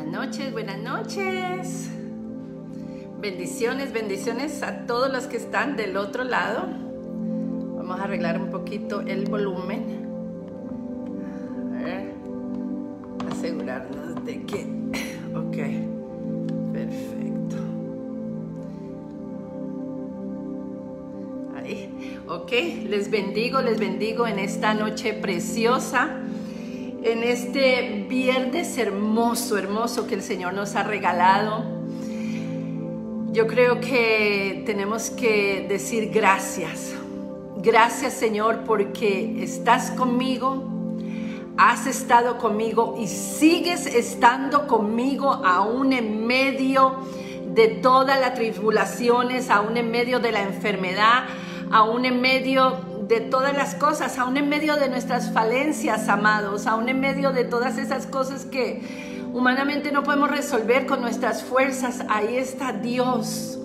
Buenas noches, buenas noches. Bendiciones, bendiciones a todos los que están del otro lado. Vamos a arreglar un poquito el volumen. A ver, asegurarnos de que... Ok, perfecto. Ahí, ok, les bendigo en esta noche preciosa. En este viernes hermoso, hermoso que el Señor nos ha regalado. Yo creo que tenemos que decir gracias. Gracias, Señor, porque estás conmigo, has estado conmigo y sigues estando conmigo aún en medio de todas las tribulaciones, aún en medio de la enfermedad, aún en medio de todas las cosas, aún en medio de nuestras falencias, amados, aún en medio de todas esas cosas que humanamente no podemos resolver con nuestras fuerzas. Ahí está Dios.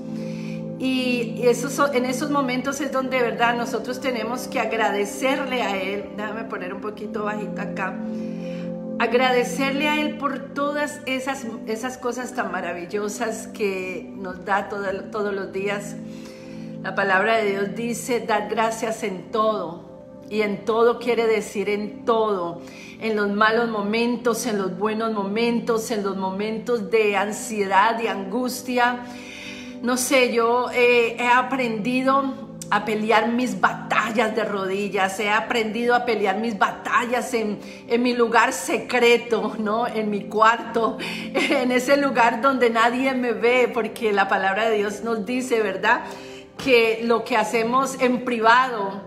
Y en esos momentos es donde, ¿verdad?, nosotros tenemos que agradecerle a Él. Déjame poner un poquito bajito acá. Agradecerle a Él por todas esas cosas tan maravillosas que nos da todos los días. La palabra de Dios dice, dad gracias en todo. Y en todo quiere decir en todo. En los malos momentos, en los buenos momentos, en los momentos de ansiedad, de angustia. No sé, yo he aprendido a pelear mis batallas de rodillas. He aprendido a pelear mis batallas en mi lugar secreto, ¿no? En mi cuarto, en ese lugar donde nadie me ve, porque la palabra de Dios nos dice, ¿verdad?, que lo que hacemos en privado,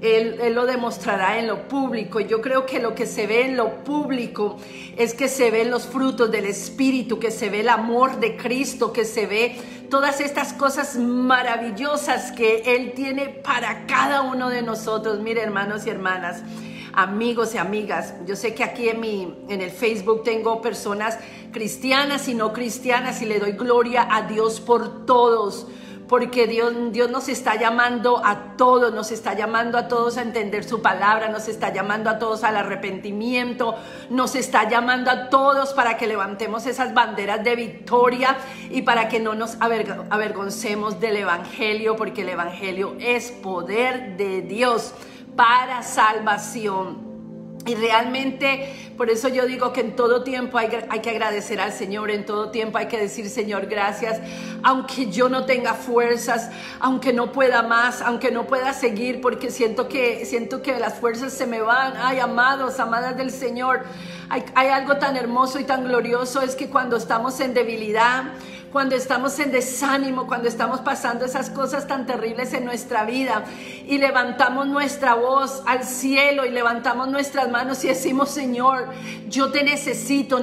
Él lo demostrará en lo público. Y yo creo que lo que se ve en lo público es que se ven los frutos del Espíritu, que se ve el amor de Cristo, que se ve todas estas cosas maravillosas que Él tiene para cada uno de nosotros. Mire, hermanos y hermanas, amigos y amigas, yo sé que aquí en el Facebook tengo personas cristianas y no cristianas, y le doy gloria a Dios por todos. Porque Dios nos está llamando a todos, nos está llamando a todos a entender su palabra, nos está llamando a todos al arrepentimiento, nos está llamando a todos para que levantemos esas banderas de victoria y para que no nos avergoncemos del Evangelio, porque el Evangelio es poder de Dios para salvación. Y realmente, por eso yo digo que en todo tiempo hay que agradecer al Señor, en todo tiempo hay que decir, Señor, gracias, aunque yo no tenga fuerzas, aunque no pueda más, aunque no pueda seguir, porque siento que las fuerzas se me van. Ay, amados, amadas del Señor, hay algo tan hermoso y tan glorioso, es que cuando estamos en debilidad, cuando estamos en desánimo, cuando estamos pasando esas cosas tan terribles en nuestra vida y levantamos nuestra voz al cielo y levantamos nuestras manos y decimos, Señor, yo te necesito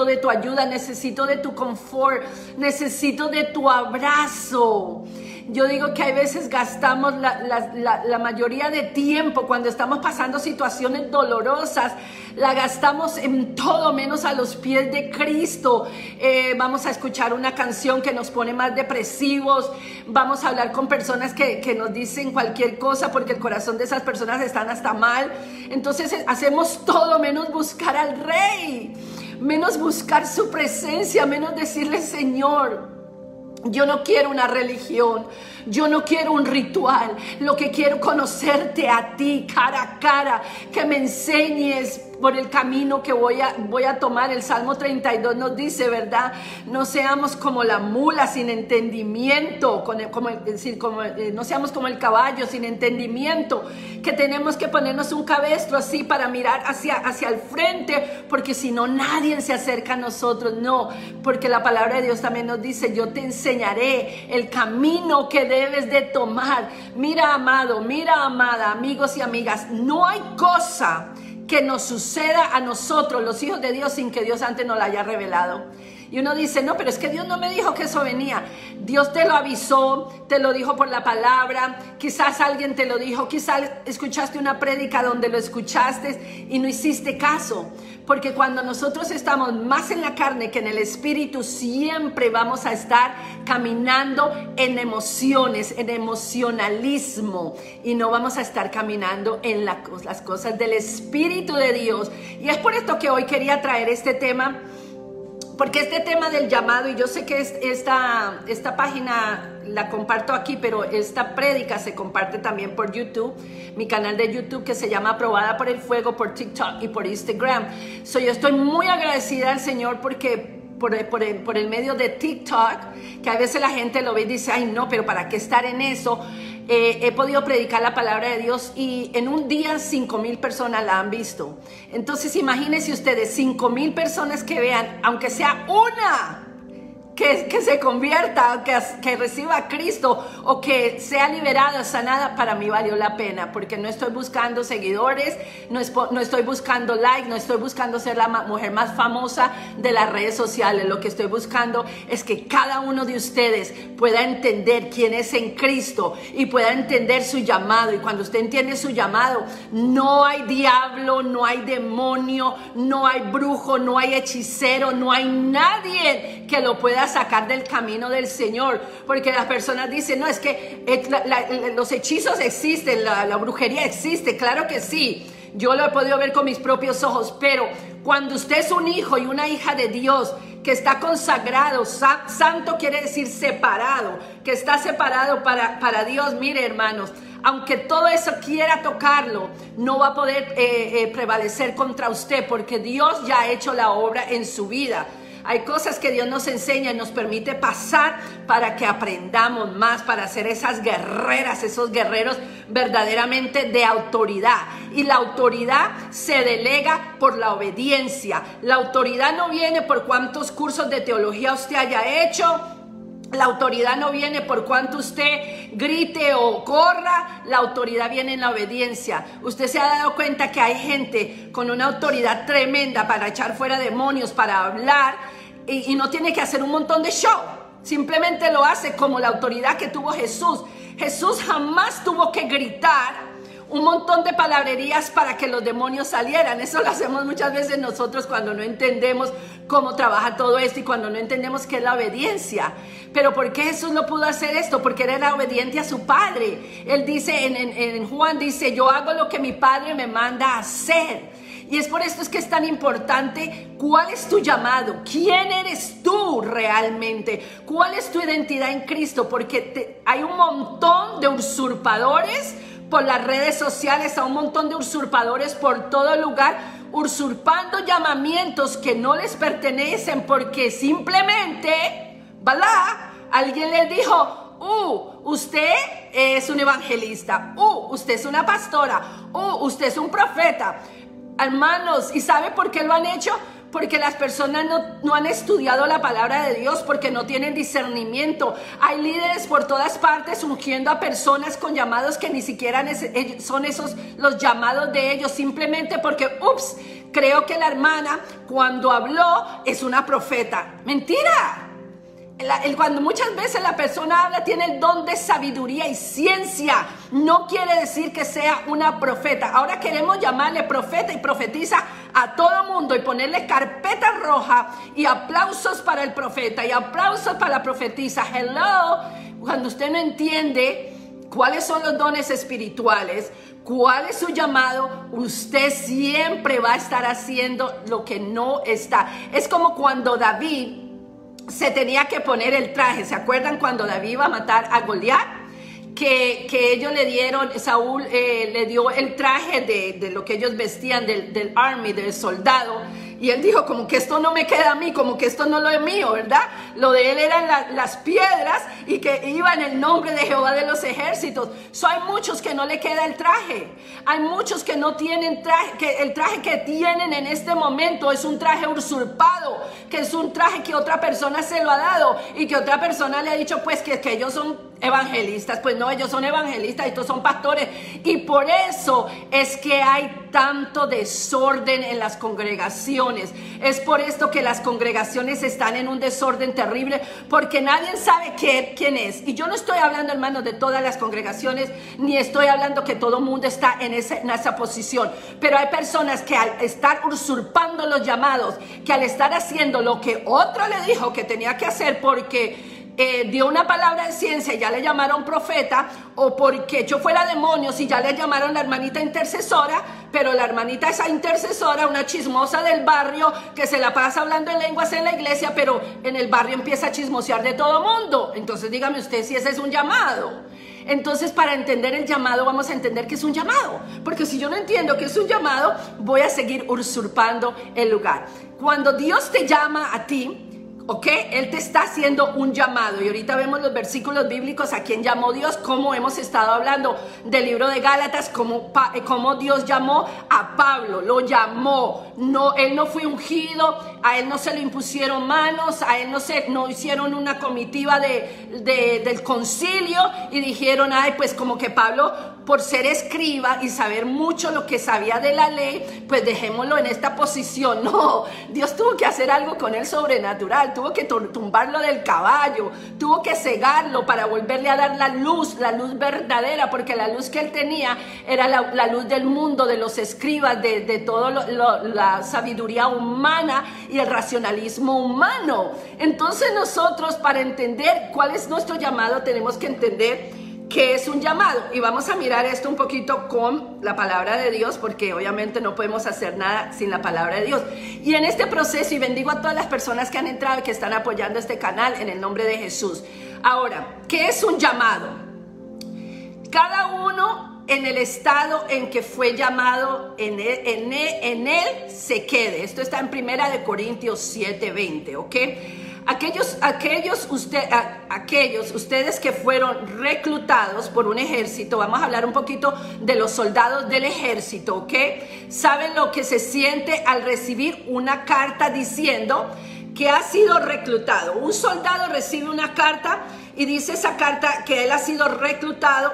de tu ayuda, necesito de tu confort, necesito de tu abrazo. Yo digo que hay veces gastamos la mayoría de tiempo cuando estamos pasando situaciones dolorosas, la gastamos en todo menos a los pies de Cristo. Vamos a escuchar una canción que nos pone más depresivos, vamos a hablar con personas que nos dicen cualquier cosa porque el corazón de esas personas están hasta mal. Entonces hacemos todo menos buscar al Rey, menos buscar su presencia, menos decirle, Señor, yo no quiero una religión, yo no quiero un ritual, lo que quiero es conocerte a ti cara a cara, que me enseñes por el camino que voy a tomar. El Salmo 32 nos dice, ¿verdad? No seamos como la mula sin entendimiento, no seamos como el caballo sin entendimiento, que tenemos que ponernos un cabestro así para mirar hacia el frente, porque si no nadie se acerca a nosotros. No, porque la palabra de Dios también nos dice, yo te enseñaré el camino que debes de tomar. Mira, amado, mira, amada, amigos y amigas, no hay cosa que nos suceda a nosotros, los hijos de Dios, sin que Dios antes nos la haya revelado. Y uno dice, no, pero es que Dios no me dijo que eso venía. Dios te lo avisó, te lo dijo por la palabra, quizás alguien te lo dijo, quizás escuchaste una prédica donde lo escuchaste y no hiciste caso. Porque cuando nosotros estamos más en la carne que en el espíritu, siempre vamos a estar caminando en emociones, en emocionalismo, y no vamos a estar caminando en las cosas del Espíritu de Dios. Y es por esto que hoy quería traer este tema, Porque este tema del llamado, y yo sé que esta página la comparto aquí, pero esta prédica se comparte también por YouTube, mi canal de YouTube que se llama Aprobada por el Fuego, por TikTok y por Instagram. Yo estoy muy agradecida al Señor porque por el medio de TikTok, que a veces la gente lo ve y dice, ay no, pero ¿para qué estar en eso? He podido predicar la palabra de Dios y en un día 5,000 personas la han visto. Entonces imagínense ustedes, 5,000 personas que vean, aunque sea una que se convierta, que reciba a Cristo o que sea liberada, sanada, para mí valió la pena, porque no estoy buscando seguidores, no estoy buscando like, no estoy buscando ser la mujer más famosa de las redes sociales. Lo que estoy buscando es que cada uno de ustedes pueda entender quién es en Cristo y pueda entender su llamado. Y cuando usted entiende su llamado, no hay diablo, no hay demonio, no hay brujo, no hay hechicero, no hay nadie que lo pueda sacar del camino del Señor. Porque las personas dicen, no, es que los hechizos existen, la brujería existe. Claro que sí, yo lo he podido ver con mis propios ojos, pero cuando usted es un hijo y una hija de Dios que está consagrado, santo quiere decir separado, que está separado para Dios, mire hermanos, aunque todo eso quiera tocarlo, no va a poder prevalecer contra usted, porque Dios ya ha hecho la obra en su vida. Hay cosas que Dios nos enseña y nos permite pasar para que aprendamos más, para ser esas guerreras, esos guerreros verdaderamente de autoridad. Y la autoridad se delega por la obediencia. La autoridad no viene por cuántos cursos de teología usted haya hecho. La autoridad no viene por cuánto usted grite o corra. La autoridad viene en la obediencia. Usted se ha dado cuenta que hay gente con una autoridad tremenda para echar fuera demonios, para hablar, y no tiene que hacer un montón de show. Simplemente lo hace como la autoridad que tuvo Jesús. Jesús jamás tuvo que gritar un montón de palabrerías para que los demonios salieran. Eso lo hacemos muchas veces nosotros cuando no entendemos cómo trabaja todo esto y cuando no entendemos qué es la obediencia. Pero ¿por qué Jesús no pudo hacer esto? Porque él era obediente a su Padre. Él dice, en Juan dice, yo hago lo que mi Padre me manda a hacer. Y es por esto es que es tan importante cuál es tu llamado, quién eres tú realmente, cuál es tu identidad en Cristo, porque hay un montón de usurpadores por las redes sociales, hay un montón de usurpadores por todo lugar, usurpando llamamientos que no les pertenecen porque simplemente, ¿verdad? Alguien les dijo, usted es un evangelista, usted es una pastora, usted es un profeta. Hermanos, ¿y sabe por qué lo han hecho? Porque las personas no han estudiado la palabra de Dios, porque no tienen discernimiento. Hay líderes por todas partes ungiendo a personas con llamados que ni siquiera son esos los llamados de ellos, simplemente porque, creo que la hermana cuando habló es una profeta. ¡Mentira! Cuando muchas veces la persona habla, tiene el don de sabiduría y ciencia, no quiere decir que sea una profeta. Ahora queremos llamarle profeta y profetiza a todo mundo y ponerle carpeta roja y aplausos para el profeta y aplausos para la profetisa. Hello, cuando usted no entiende cuáles son los dones espirituales, cuál es su llamado, usted siempre va a estar haciendo lo que no está. Es como cuando David se tenía que poner el traje. ¿Se acuerdan cuando David iba a matar a Goliat? Que ellos le dieron, Saúl le dio el traje de lo que ellos vestían del army, del soldado. Y él dijo, como que esto no me queda a mí, como que esto no lo es mío, ¿verdad? Lo de él eran las piedras y que iba en el nombre de Jehová de los ejércitos. Hay muchos que no le queda el traje. Hay muchos que no tienen traje, que el traje que tienen en este momento es un traje usurpado, que es un traje que otra persona se lo ha dado y que otra persona le ha dicho pues que ellos son evangelistas. Pues no, ellos son evangelistas, estos son pastores. Y por eso es que hay tanto desorden en las congregaciones. Es por esto que las congregaciones están en un desorden terrible, porque nadie sabe quién es. Y yo no estoy hablando, hermanos, de todas las congregaciones, ni estoy hablando que todo el mundo está en esa posición. Pero hay personas que al estar usurpando los llamados, que al estar haciendo lo que otro le dijo que tenía que hacer porque dio una palabra de ciencia y ya le llamaron profeta, o porque echó fuera demonios y ya le llamaron la hermanita intercesora, pero la hermanita esa intercesora, una chismosa del barrio que se la pasa hablando en lenguas en la iglesia, pero en el barrio empieza a chismosear de todo mundo. Entonces dígame usted si ese es un llamado. Entonces, para entender el llamado, vamos a entender que es un llamado. Porque si yo no entiendo que es un llamado, voy a seguir usurpando el lugar. Cuando Dios te llama a ti, ¿ok? Él te está haciendo un llamado. Y ahorita vemos los versículos bíblicos a quién llamó Dios, como hemos estado hablando del libro de Gálatas, como Dios llamó a Pablo, lo llamó. No, él no fue ungido, a él no se le impusieron manos, a él no hicieron una comitiva del concilio y dijeron, ay, pues como que Pablo, por ser escriba y saber mucho lo que sabía de la ley, pues dejémoslo en esta posición. No, Dios tuvo que hacer algo con él sobrenatural, tuvo que tumbarlo del caballo, tuvo que cegarlo para volverle a dar la luz verdadera, porque la luz que él tenía era la luz del mundo, de los escribas, de toda la sabiduría humana y el racionalismo humano. Entonces nosotros, para entender cuál es nuestro llamado, tenemos que entender ¿qué es un llamado? Y vamos a mirar esto un poquito con la palabra de Dios, porque obviamente no podemos hacer nada sin la palabra de Dios. Y en este proceso, y bendigo a todas las personas que han entrado y que están apoyando este canal en el nombre de Jesús. Ahora, ¿qué es un llamado? Cada uno en el estado en que fue llamado, en él se quede. Esto está en 1 Corintios 7:20, ¿ok? Aquellos ustedes que fueron reclutados por un ejército, vamos a hablar un poquito de los soldados del ejército, ¿ok? ¿Saben lo que se siente al recibir una carta diciendo que ha sido reclutado? Un soldado recibe una carta y dice esa carta que él ha sido reclutado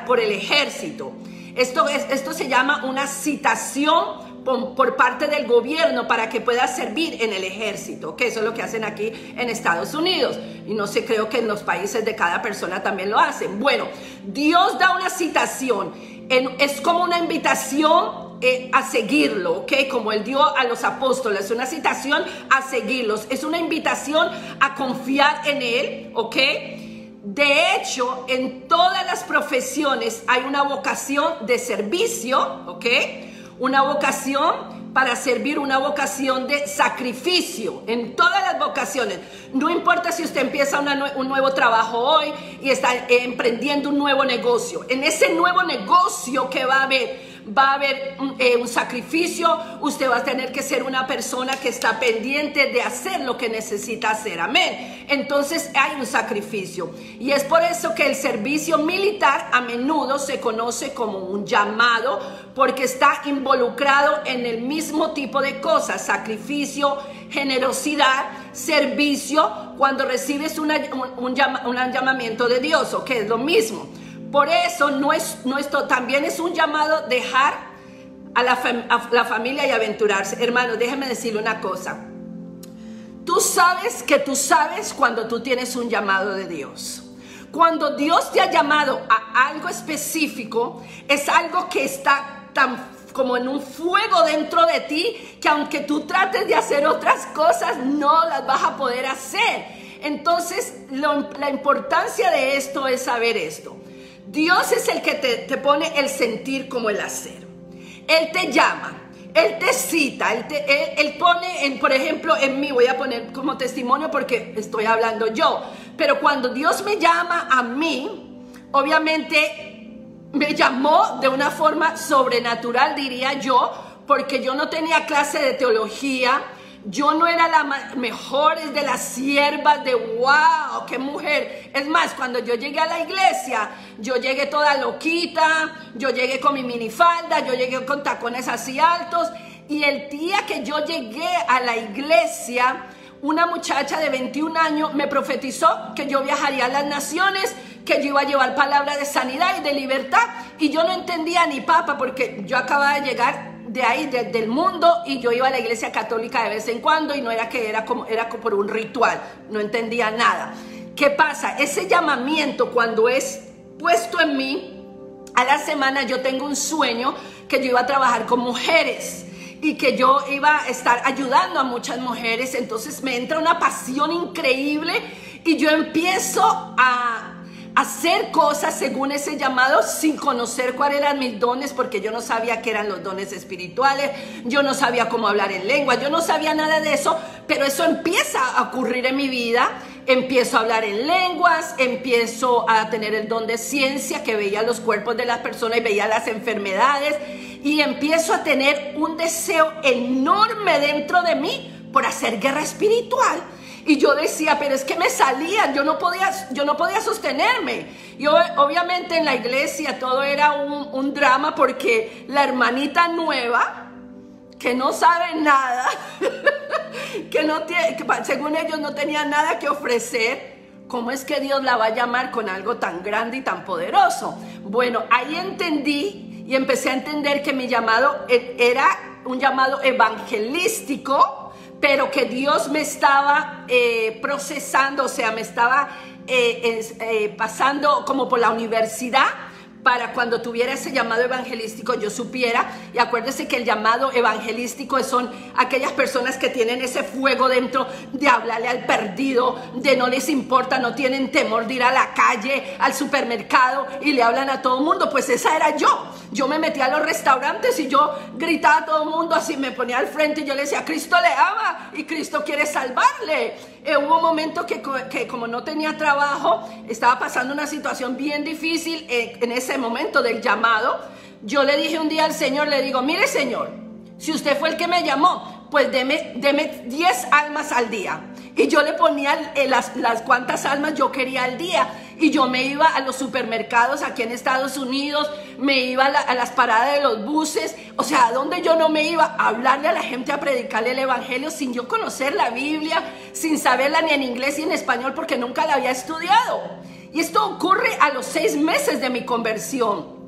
por el ejército. Esto se llama una citación por parte del gobierno para que pueda servir en el ejército, que eso es lo que hacen aquí en Estados Unidos, y no sé, creo que en los países de cada persona también lo hacen. Bueno, Dios da una citación, es como una invitación a seguirlo, ¿ok? Como él dio a los apóstoles, una citación a seguirlos, es una invitación a confiar en él, ¿ok? De hecho, en todas las profesiones hay una vocación de servicio, ¿ok? Una vocación para servir, una vocación de sacrificio, en todas las vocaciones. No importa si usted empieza un nuevo trabajo hoy y está emprendiendo un nuevo negocio. En ese nuevo negocio que va a haber un sacrificio. Usted va a tener que ser una persona que está pendiente de hacer lo que necesita hacer, amén. Entonces hay un sacrificio, y es por eso que el servicio militar a menudo se conoce como un llamado, porque está involucrado en el mismo tipo de cosas: sacrificio, generosidad, servicio, cuando recibes un llamamiento de Dios, o que es lo mismo. Por eso también es un llamado dejar a la familia y aventurarse. Hermanos, déjenme decirle una cosa. Tú sabes cuando tú tienes un llamado de Dios. Cuando Dios te ha llamado a algo específico, es algo que está tan como en un fuego dentro de ti, que aunque tú trates de hacer otras cosas, no las vas a poder hacer. Entonces, la importancia de esto es saber esto. Dios es el que te pone el sentir como el hacer. Él te llama, Él te cita, Él pone, por ejemplo, en mí, voy a poner como testimonio porque estoy hablando yo, pero cuando Dios me llama a mí, obviamente me llamó de una forma sobrenatural, diría yo, porque yo no tenía clase de teología. Yo no era la mejor de las siervas de wow, qué mujer. Es más, cuando yo llegué a la iglesia, yo llegué toda loquita, yo llegué con mi minifalda, yo llegué con tacones así altos. Y el día que yo llegué a la iglesia, una muchacha de 21 años me profetizó que yo viajaría a las naciones, que yo iba a llevar palabras de sanidad y de libertad. Y yo no entendía ni papa, porque yo acababa de llegar de ahí, del mundo, y yo iba a la iglesia católica de vez en cuando, y no era que era como por un ritual, no entendía nada. ¿Qué pasa? Ese llamamiento, cuando es puesto en mí, a la semana yo tengo un sueño que yo iba a trabajar con mujeres y que yo iba a estar ayudando a muchas mujeres. Entonces me entra una pasión increíble y yo empiezo a hacer cosas según ese llamado sin conocer cuáles eran mis dones, porque yo no sabía qué eran los dones espirituales, yo no sabía cómo hablar en lengua, yo no sabía nada de eso, pero eso empieza a ocurrir en mi vida. Empiezo a hablar en lenguas, empiezo a tener el don de ciencia, que veía los cuerpos de las personas y veía las enfermedades, y empiezo a tener un deseo enorme dentro de mí por hacer guerra espiritual. Y yo decía, pero es que me salía, yo no podía sostenerme. Y obviamente en la iglesia todo era un drama, porque la hermanita nueva, que no sabe nada, que según ellos no tenía nada que ofrecer, ¿cómo es que Dios la va a llamar con algo tan grande y tan poderoso? Bueno, ahí entendí y empecé a entender que mi llamado era un llamado evangelístico, pero que Dios me estaba procesando, o sea, me estaba pasando como por la universidad, para cuando tuviera ese llamado evangelístico yo supiera. Y acuérdese que el llamado evangelístico son aquellas personas que tienen ese fuego dentro de hablarle al perdido, de no les importa, no tienen temor de ir a la calle, al supermercado y le hablan a todo el mundo. Pues esa era yo. Yo me metía a los restaurantes y yo gritaba a todo el mundo, así me ponía al frente y yo le decía, Cristo le ama y Cristo quiere salvarle. Hubo un momento que como no tenía trabajo, estaba pasando una situación bien difícil en ese momento del llamado. Yo le dije un día al Señor, le digo, mire Señor, si usted fue el que me llamó, pues deme 10 almas al día. Y yo le ponía las cuantas almas yo quería al día. Y yo me iba a los supermercados aquí en Estados Unidos, me iba a las paradas de los buses, o sea, ¿a dónde yo no me iba? A hablarle a la gente, a predicarle el evangelio sin yo conocer la Biblia, sin saberla ni en inglés ni en español, porque nunca la había estudiado. Y esto ocurre a los 6 meses de mi conversión.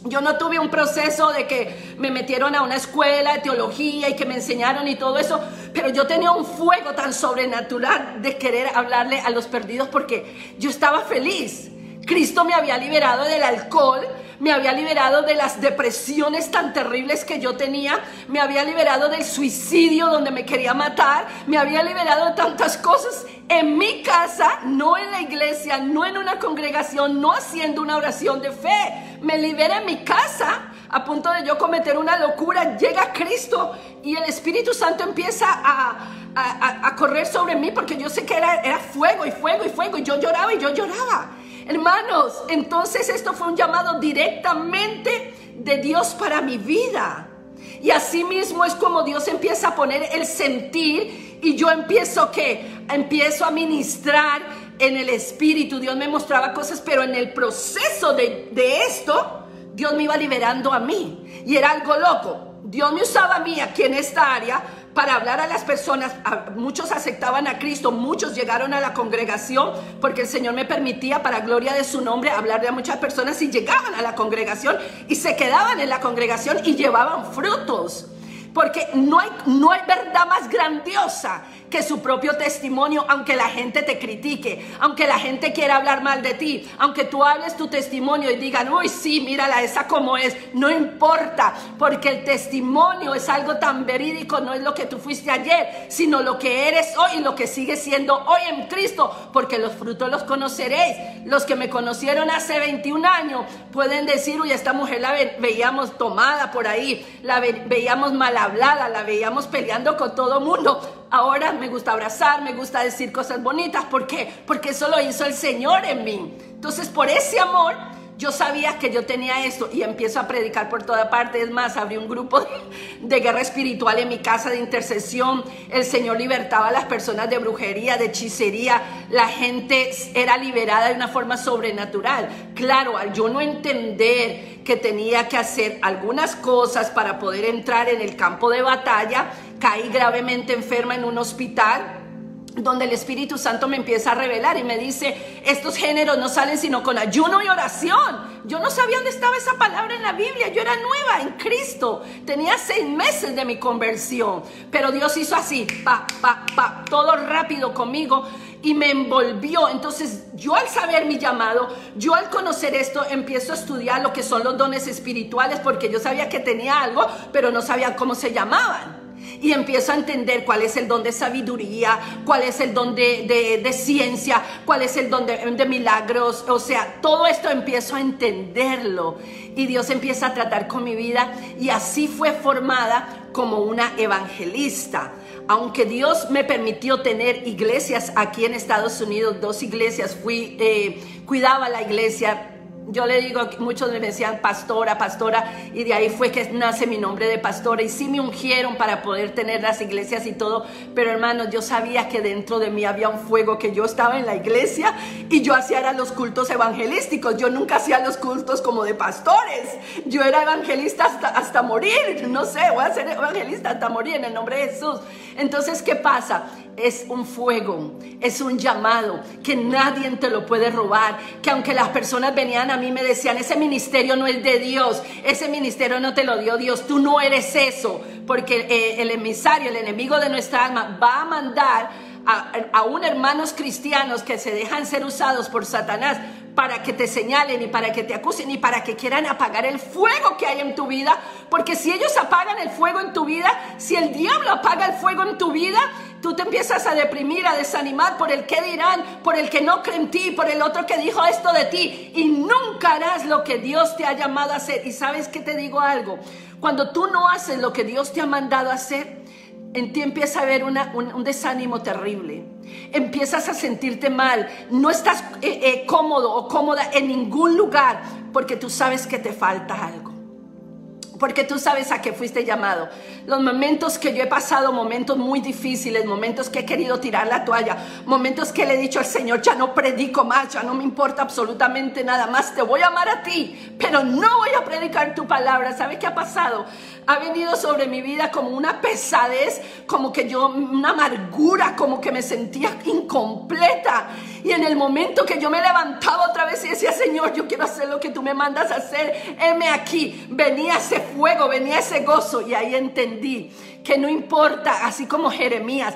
Yo no tuve un proceso de que me metieron a una escuela de teología y que me enseñaron y todo eso, pero yo tenía un fuego tan sobrenatural de querer hablarle a los perdidos, porque yo estaba feliz. Cristo me había liberado del alcohol, me había liberado de las depresiones tan terribles que yo tenía, me había liberado del suicidio donde me quería matar, me había liberado de tantas cosas en mi casa, no en la iglesia, no en una congregación, no haciendo una oración de fe. Me libera en mi casa, a punto de yo cometer una locura. Llega Cristo y el Espíritu Santo empieza a correr sobre mí, porque yo sé que era fuego y fuego y fuego, y yo lloraba y yo lloraba. Hermanos, entonces esto fue un llamado directamente de Dios para mi vida. Y así mismo es como Dios empieza a poner el sentir, y yo empiezo a ministrar en el Espíritu. Dios me mostraba cosas, pero en el proceso de esto, Dios me iba liberando a mí. Y era algo loco. Dios me usaba a mí aquí en esta área para hablar a las personas. Muchos aceptaban a Cristo, muchos llegaron a la congregación, porque el Señor me permitía, para gloria de su nombre, hablarle a muchas personas, y llegaban a la congregación y se quedaban en la congregación y llevaban frutos. Porque no hay verdad más grandiosa que su propio testimonio, aunque la gente te critique, aunque la gente quiera hablar mal de ti, aunque tú hables tu testimonio y digan, uy, sí, mírala, esa como es, no importa, porque el testimonio es algo tan verídico, no es lo que tú fuiste ayer, sino lo que eres hoy y lo que sigues siendo hoy en Cristo, porque los frutos los conoceréis. Los que me conocieron hace 21 años pueden decir, uy, esta mujer la veíamos tomada por ahí, la veíamos mal hablada, la veíamos peleando con todo mundo. Ahora me gusta abrazar, me gusta decir cosas bonitas. ¿Por qué? Porque eso lo hizo el Señor en mí. Entonces, por ese amor, yo sabía que yo tenía esto, y empiezo a predicar por toda parte. Es más, abrí un grupo de guerra espiritual en mi casa, de intercesión. El Señor libertaba a las personas de brujería, de hechicería. La gente era liberada de una forma sobrenatural. Claro, al yo no entender que tenía que hacer algunas cosas para poder entrar en el campo de batalla, caí gravemente enferma en un hospital, donde el Espíritu Santo me empieza a revelar y me dice, estos géneros no salen sino con ayuno y oración. Yo no sabía dónde estaba esa palabra en la Biblia. Yo era nueva en Cristo, tenía 6 meses de mi conversión, pero Dios hizo así, todo rápido conmigo, y me envolvió. Entonces yo, al saber mi llamado, yo al conocer esto, empiezo a estudiar lo que son los dones espirituales, porque yo sabía que tenía algo, pero no sabía cómo se llamaban. y empiezo a entender cuál es el don de sabiduría, cuál es el don de ciencia, cuál es el don de milagros. O sea, todo esto empiezo a entenderlo y Dios empieza a tratar con mi vida, y así fue formada como una evangelista. Aunque Dios me permitió tener iglesias aquí en Estados Unidos, 2 iglesias, cuidaba la iglesia. Yo le digo, muchos me decían pastora, pastora, y de ahí fue que nace mi nombre de pastora, y sí me ungieron para poder tener las iglesias y todo, pero hermanos, yo sabía que dentro de mí había un fuego, que yo estaba en la iglesia y yo hacía los cultos evangelísticos. Yo nunca hacía los cultos como de pastores, yo era evangelista hasta morir, no sé, voy a ser evangelista hasta morir en el nombre de Jesús. Entonces, ¿qué pasa? Es un fuego, es un llamado que nadie te lo puede robar, que aunque las personas venían a mí me decían, ese ministerio no es de Dios, ese ministerio no te lo dio Dios, tú no eres eso, porque el emisario, el enemigo de nuestra alma va a mandar aún hermanos cristianos que se dejan ser usados por Satanás para que te señalen y para que te acusen y para que quieran apagar el fuego que hay en tu vida. Porque si ellos apagan el fuego en tu vida, si el diablo apaga el fuego en tu vida, tú te empiezas a deprimir, a desanimar por el que dirán, por el que no cree en ti, por el otro que dijo esto de ti, y nunca harás lo que Dios te ha llamado a hacer. Y ¿sabes qué te digo algo? Cuando tú no haces lo que Dios te ha mandado a hacer, en ti empieza a haber un desánimo terrible. Empiezas a sentirte mal. No estás cómodo o cómoda en ningún lugar, porque tú sabes que te falta algo. Porque tú sabes a qué fuiste llamado. Los momentos que yo he pasado, momentos muy difíciles, momentos que he querido tirar la toalla, momentos que le he dicho al Señor, ya no predico más, ya no me importa absolutamente nada más, te voy a amar a ti, pero no voy a predicar tu palabra. ¿Sabe qué ha pasado? Ha venido sobre mi vida como una pesadez, como que una amargura, como que me sentía incompleta. Y en el momento que yo me levantaba otra vez y decía, Señor, yo quiero hacer lo que tú me mandas a hacer, heme aquí, venía ese fuego, venía ese gozo. Y ahí entendí que no importa, así como Jeremías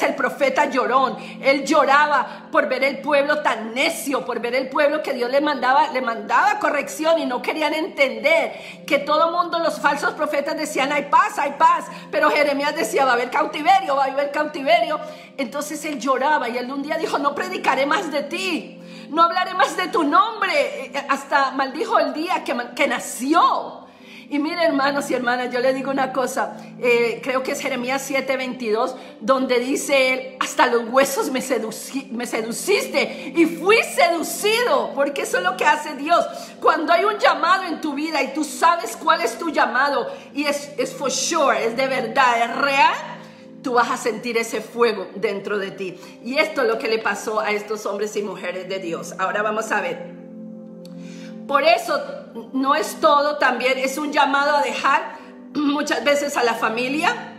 el profeta llorón, él lloraba por ver el pueblo tan necio, por ver el pueblo que Dios le mandaba corrección y no querían entender, que todo mundo, los falsos profetas decían hay paz, pero Jeremías decía va a haber cautiverio. Entonces él lloraba y él un día dijo, no predicaré más de ti, no hablaré más de tu nombre, hasta maldijo el día que nació. Y mire, hermanos y hermanas, yo le digo una cosa, creo que es Jeremías 7:22, donde dice él, hasta los huesos me seduciste y fui seducido, porque eso es lo que hace Dios. Cuando hay un llamado en tu vida y tú sabes cuál es tu llamado, y es for sure, es de verdad, es real, tú vas a sentir ese fuego dentro de ti. Y esto es lo que le pasó a estos hombres y mujeres de Dios. Ahora vamos a ver. Por eso no es todo, también es un llamado a dejar muchas veces a la familia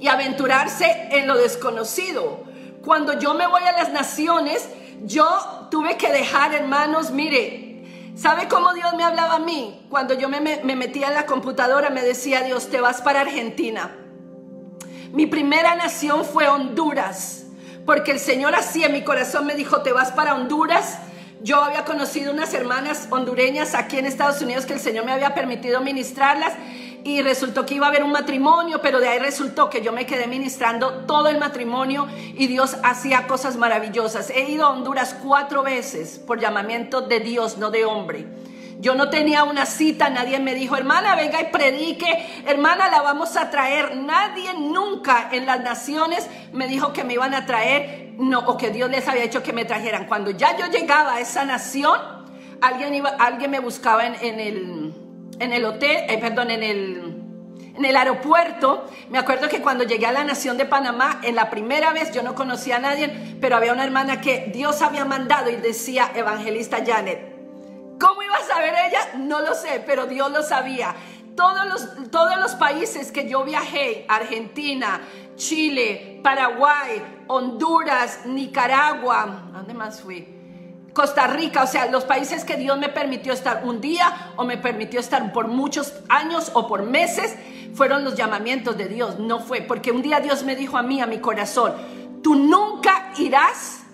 y aventurarse en lo desconocido. Cuando yo me voy a las naciones, yo tuve que dejar, hermanos, mire, ¿sabe cómo Dios me hablaba a mí? Cuando yo me metía en la computadora, me decía Dios, te vas para Argentina. Mi primera nación fue Honduras, porque el Señor así en mi corazón me dijo, te vas para Honduras. Yo había conocido unas hermanas hondureñas aquí en Estados Unidos que el Señor me había permitido ministrarlas, y resultó que iba a haber un matrimonio, pero de ahí resultó que yo me quedé ministrando todo el matrimonio y Dios hacía cosas maravillosas. He ido a Honduras 4 veces por llamamiento de Dios, no de hombre. Yo no tenía una cita, nadie me dijo, hermana, venga y predique, hermana, la vamos a traer. Nadie nunca en las naciones me dijo que me iban a traer, no, o que Dios les había hecho que me trajeran. Cuando ya yo llegaba a esa nación, alguien me buscaba en el hotel, en el aeropuerto. Me acuerdo que cuando llegué a la nación de Panamá, en la primera vez yo no conocía a nadie, pero había una hermana que Dios había mandado y decía Evangelista Janet. ¿Cómo iba a saber ella? No lo sé, pero Dios lo sabía. Todos los países que yo viajé, Argentina, Chile, Paraguay, Honduras, Nicaragua, ¿a dónde más fui? Costa Rica, o sea, los países que Dios me permitió estar un día o me permitió estar por muchos años o por meses, fueron los llamamientos de Dios. No fue, porque un día Dios me dijo a mí, a mi corazón, tú nunca irás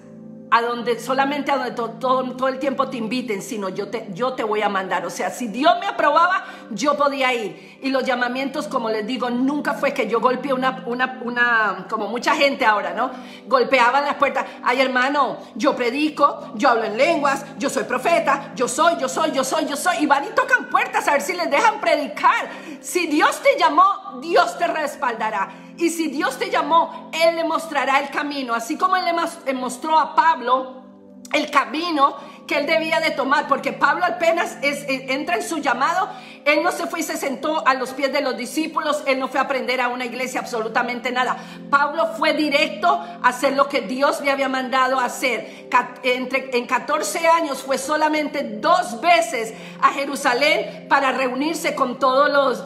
solamente a donde todo el tiempo te inviten, sino yo te voy a mandar. O sea, si Dios me aprobaba, yo podía ir. Y los llamamientos, como les digo, nunca fue que yo golpeé como mucha gente ahora, ¿no? Golpeaban las puertas. Ay, hermano, yo predico, yo hablo en lenguas, yo soy profeta, yo soy. Y van y tocan puertas a ver si les dejan predicar. Si Dios te llamó, Dios te respaldará. Y si Dios te llamó, Él le mostrará el camino. Así como Él le mostró a Pablo el camino que él debía de tomar, porque Pablo apenas entra en su llamado. Él no se fue y se sentó a los pies de los discípulos. Él no fue a aprender a una iglesia absolutamente nada. Pablo fue directo a hacer lo que Dios le había mandado a hacer. En 14 años fue solamente 2 veces a Jerusalén para reunirse con todos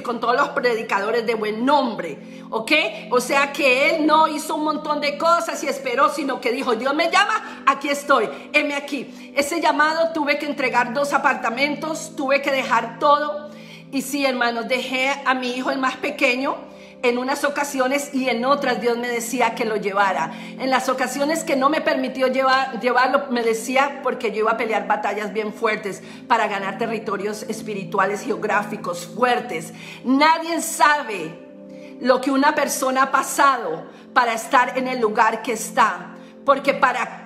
con todos los predicadores de buen nombre, ¿ok? O sea que él no hizo un montón de cosas y esperó, sino que dijo: Dios me llama, aquí estoy, heme aquí. Ese llamado, tuve que entregar 2 apartamentos, tuve que dejar todo. Y sí, hermanos, dejé a mi hijo, el más pequeño, en unas ocasiones, y en otras Dios me decía que lo llevara. En las ocasiones que no me permitió llevarlo, me decía, porque yo iba a pelear batallas bien fuertes para ganar territorios espirituales, geográficos fuertes. Nadie sabe lo que una persona ha pasado para estar en el lugar que está. Porque para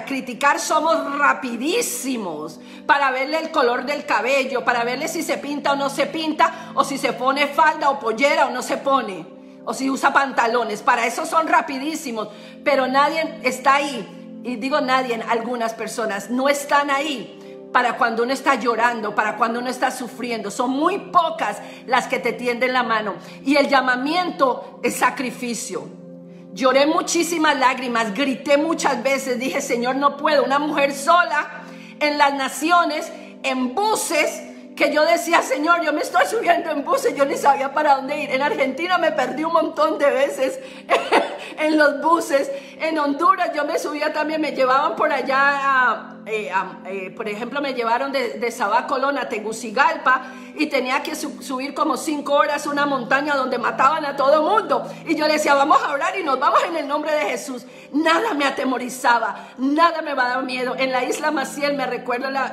criticar somos rapidísimos, para verle el color del cabello, para verle si se pinta o no se pinta, o si se pone falda o pollera o no se pone, o si usa pantalones. Para eso son rapidísimos, pero nadie está ahí. Y digo nadie, algunas personas no están ahí para cuando uno está llorando, para cuando uno está sufriendo. Son muy pocas las que te tienden la mano. Y el llamamiento es sacrificio. Lloré muchísimas lágrimas, grité muchas veces, dije: Señor, no puedo. Una mujer sola en las naciones, en buses, que yo decía: Señor, yo me estoy subiendo en buses, yo ni sabía para dónde ir. En Argentina me perdí un montón de veces en los buses. En Honduras yo me subía también, me llevaban por allá, por ejemplo, me llevaron de Sabá Colón a Tegucigalpa, y tenía que subir como 5 horas una montaña donde mataban a todo mundo. Y yo le decía: vamos a orar y nos vamos en el nombre de Jesús. Nada me atemorizaba, nada me daba miedo. En la isla Maciel, me recuerdo las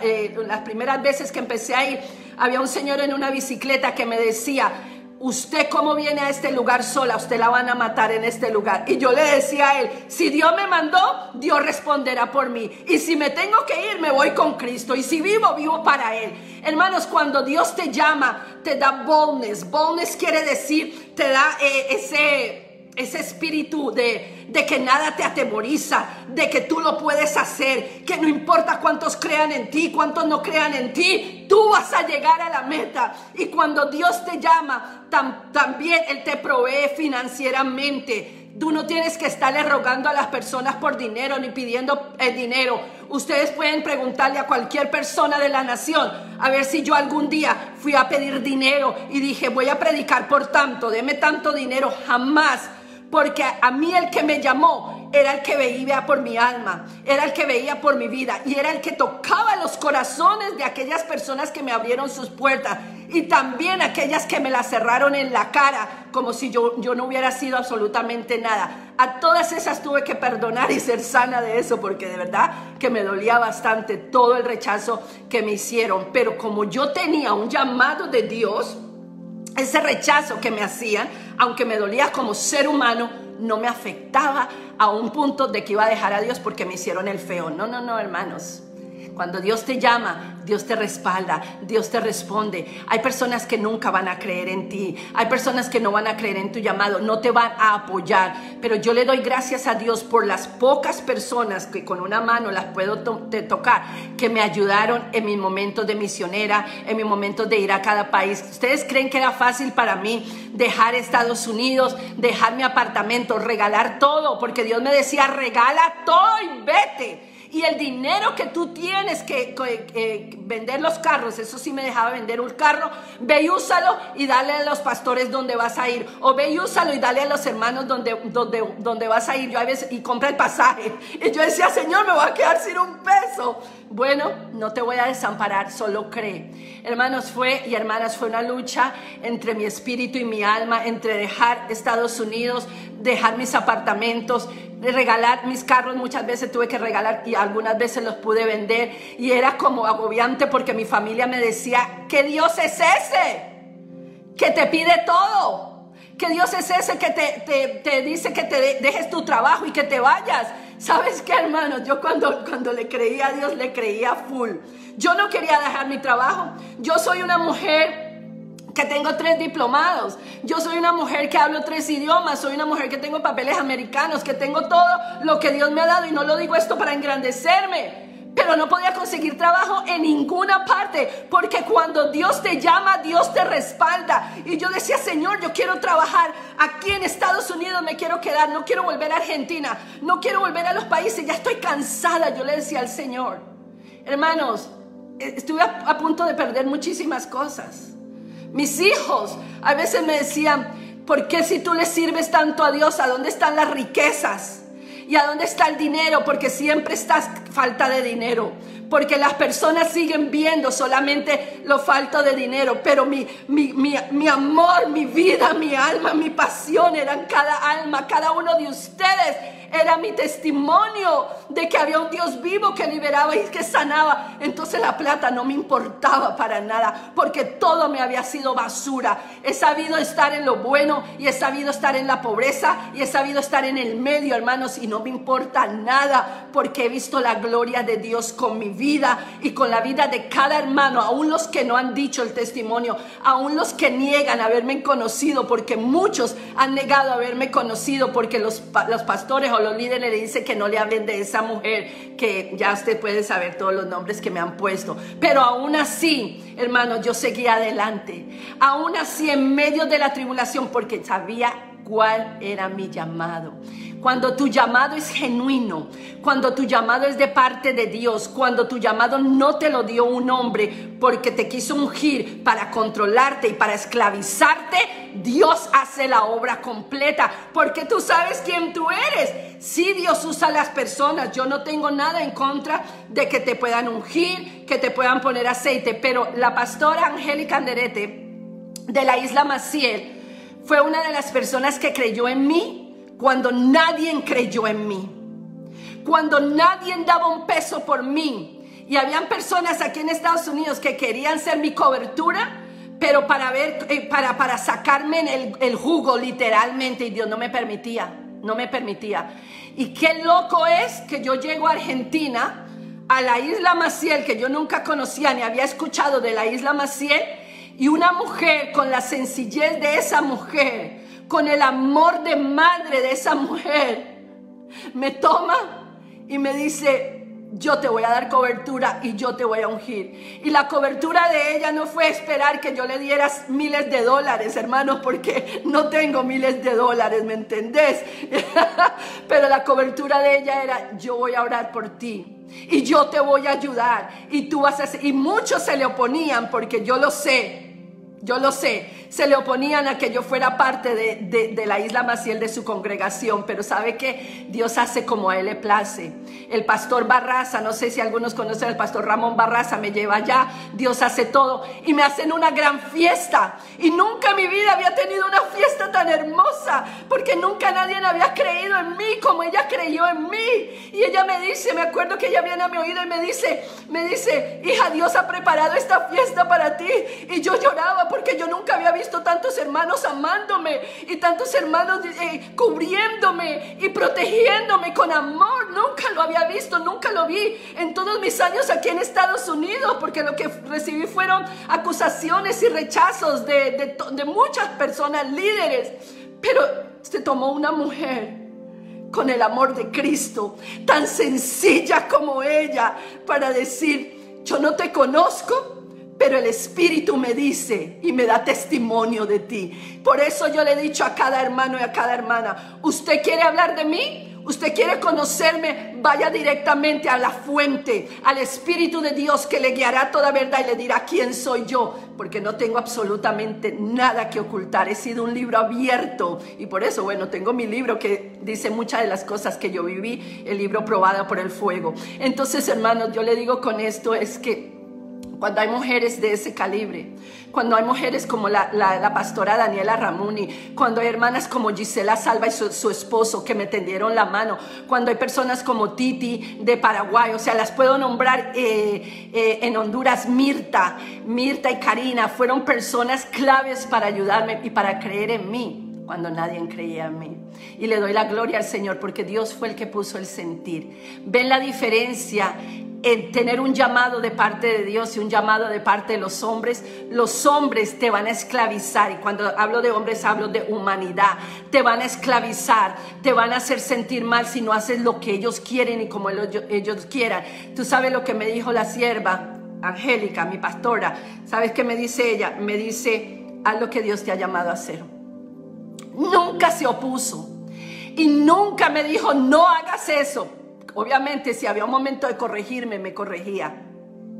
primeras veces que empecé a ir, había un señor en una bicicleta que me decía: usted, ¿cómo viene a este lugar sola? Usted la van a matar en este lugar. Y yo le decía a él: si Dios me mandó, Dios responderá por mí. Y si me tengo que ir, me voy con Cristo. Y si vivo, vivo para Él. Hermanos, cuando Dios te llama, te da boldness. Boldness quiere decir, te da ese espíritu de que nada te atemoriza, de que tú lo puedes hacer, que no importa cuántos crean en ti, cuántos no crean en ti, tú vas a llegar a la meta. Y cuando Dios te llama, también Él te provee financieramente. Tú no tienes que estarle rogando a las personas por dinero, ni pidiendo el dinero. Ustedes pueden preguntarle a cualquier persona de la nación, a ver si yo algún día fui a pedir dinero y dije: voy a predicar por tanto, deme tanto dinero. Jamás. Porque a mí el que me llamó era el que veía por mi alma, era el que veía por mi vida, y era el que tocaba los corazones de aquellas personas que me abrieron sus puertas, y también aquellas que me las cerraron en la cara, como si yo no hubiera sido absolutamente nada. A todas esas tuve que perdonar y ser sana de eso, porque de verdad que me dolía bastante todo el rechazo que me hicieron. Pero como yo tenía un llamado de Dios, ese rechazo que me hacían, aunque me dolía como ser humano, no me afectaba a un punto de que iba a dejar a Dios porque me hicieron el feo. No, no, no, hermanos. Cuando Dios te llama, Dios te respalda, Dios te responde. Hay personas que nunca van a creer en ti, hay personas que no van a creer en tu llamado, no te van a apoyar. Pero yo le doy gracias a Dios por las pocas personas que con una mano las puedo tocar, que me ayudaron en mis momentos de misionera, en mis momentos de ir a cada país. ¿Ustedes creen que era fácil para mí dejar Estados Unidos, dejar mi apartamento, regalar todo? Porque Dios me decía: regala todo y vete. Y el dinero que tú tienes que vender los carros, eso sí me dejaba vender un carro, ve y úsalo y dale a los pastores donde vas a ir, o ve y úsalo y dale a los hermanos donde vas a ir. Yo a veces, y compra el pasaje, y yo decía: Señor, me voy a quedar sin un peso. Bueno, no te voy a desamparar, solo cree. Hermanos y hermanas, fue una lucha entre mi espíritu y mi alma, entre dejar Estados Unidos, dejar mis apartamentos, de regalar mis carros. Muchas veces tuve que regalar y algunas veces los pude vender, y era como agobiante porque mi familia me decía: ¿qué Dios es ese que te pide todo? ¿Qué Dios es ese que te dice que te dejes tu trabajo y que te vayas? ¿Sabes qué, hermanos? Yo cuando le creía a Dios, le creía full. Yo no quería dejar mi trabajo. Yo soy una mujer que tengo 3 diplomados. Yo soy una mujer que hablo 3 idiomas. Soy una mujer que tengo papeles americanos, que tengo todo lo que Dios me ha dado. Y no lo digo esto para engrandecerme, pero no podía conseguir trabajo en ninguna parte, porque cuando Dios te llama, Dios te respalda. Y yo decía: Señor, yo quiero trabajar aquí en Estados Unidos, me quiero quedar, no quiero volver a Argentina, no quiero volver a los países, ya estoy cansada. Yo le decía al Señor, hermanos, estuve a punto de perder muchísimas cosas. Mis hijos a veces me decían: ¿por qué, si tú le sirves tanto a Dios, a dónde están las riquezas? ¿Y a dónde está el dinero? Porque siempre estás falta de dinero. Porque las personas siguen viendo solamente lo falta de dinero. Pero mi amor, mi vida, mi alma, mi pasión eran cada alma, cada uno de ustedes. Era mi testimonio de que había un Dios vivo que liberaba y que sanaba. Entonces la plata no me importaba para nada, porque todo me había sido basura. He sabido estar en lo bueno, y he sabido estar en la pobreza, y he sabido estar en el medio, hermanos, y no me importa nada, porque he visto la gloria de Dios con mi vida y con la vida de cada hermano, aún los que no han dicho el testimonio, aún los que niegan haberme conocido, porque muchos han negado haberme conocido, porque los pastores o los líderes le dicen que no le hablen de esa mujer, que ya usted puede saber todos los nombres que me han puesto. Pero aún así, hermanos, yo seguía adelante, aún así en medio de la tribulación, porque sabía cuál era mi llamado. Cuando tu llamado es genuino, cuando tu llamado es de parte de Dios, cuando tu llamado no te lo dio un hombre porque te quiso ungir para controlarte y para esclavizarte, Dios hace la obra completa, porque tú sabes quién tú eres. Sí, Dios usa a las personas. Yo no tengo nada en contra de que te puedan ungir, que te puedan poner aceite, pero la pastora Angélica Anderete de la Isla Maciel fue una de las personas que creyó en mí cuando nadie creyó en mí, cuando nadie daba un peso por mí. Y habían personas aquí en Estados Unidos que querían ser mi cobertura, pero para sacarme el jugo literalmente, y Dios no me permitía. Y qué loco es que yo llego a Argentina, a la Isla Maciel, que yo nunca conocía ni había escuchado de la Isla Maciel, y una mujer, con la sencillez de esa mujer, con el amor de madre de esa mujer, me toma y me dice: yo te voy a dar cobertura y yo te voy a ungir. Y la cobertura de ella no fue esperar que yo le diera miles de dólares, hermanos, porque no tengo miles de dólares, ¿me entendés? Pero la cobertura de ella era: yo voy a orar por ti y yo te voy a ayudar, y tú vas a hacer. Y muchos se le oponían, porque yo lo sé, se le oponían a que yo fuera parte de la Isla Maciel, de su congregación. Pero sabe que Dios hace como a él le place. El pastor Barraza, no sé si algunos conocen al pastor Ramón Barraza, me lleva allá. Dios hace todo y me hacen una gran fiesta, y nunca en mi vida había tenido una fiesta tan hermosa, porque nunca nadie había creído en mí como ella creyó en mí. Y ella me dice, me acuerdo que ella viene a mi oído y me dice: hija, Dios ha preparado esta fiesta para ti. Y yo lloraba, porque yo nunca había visto tantos hermanos amándome, y tantos hermanos cubriéndome y protegiéndome con amor. Nunca lo había visto, nunca lo vi en todos mis años aquí en Estados Unidos, porque lo que recibí fueron acusaciones y rechazos de muchas personas, líderes. Pero se tomó una mujer con el amor de Cristo, tan sencilla como ella, para decir: yo no te conozco, pero el Espíritu me dice y me da testimonio de ti. Por eso yo le he dicho a cada hermano y a cada hermana: ¿usted quiere hablar de mí? ¿Usted quiere conocerme? Vaya directamente a la fuente, al Espíritu de Dios, que le guiará toda verdad y le dirá quién soy yo, porque no tengo absolutamente nada que ocultar. He sido un libro abierto, y por eso, bueno, tengo mi libro que dice muchas de las cosas que yo viví, el libro Probada por el Fuego. Entonces, hermanos, yo le digo con esto es que Cuando hay mujeres de ese calibre, cuando hay mujeres como la pastora Daniela Ramuni, cuando hay hermanas como Gisela Salva y su esposo que me tendieron la mano, cuando hay personas como Titi de Paraguay, o sea, las puedo nombrar, en Honduras, Mirta y Karina, fueron personas claves para ayudarme y para creer en mí cuando nadie creía en mí. Y le doy la gloria al Señor porque Dios fue el que puso el sentir. ¿Ven la diferencia en tener un llamado de parte de Dios y un llamado de parte de los hombres? Los hombres te van a esclavizar, y cuando hablo de hombres hablo de humanidad. Te van a esclavizar, te van a hacer sentir mal si no haces lo que ellos quieren y como ellos quieran. Tú sabes lo que me dijo la sierva Angélica, mi pastora. ¿Sabes qué me dice ella? Me dice: haz lo que Dios te ha llamado a hacer. Nunca se opuso y nunca me dijo no hagas eso. Obviamente, si había un momento de corregirme, me corregía.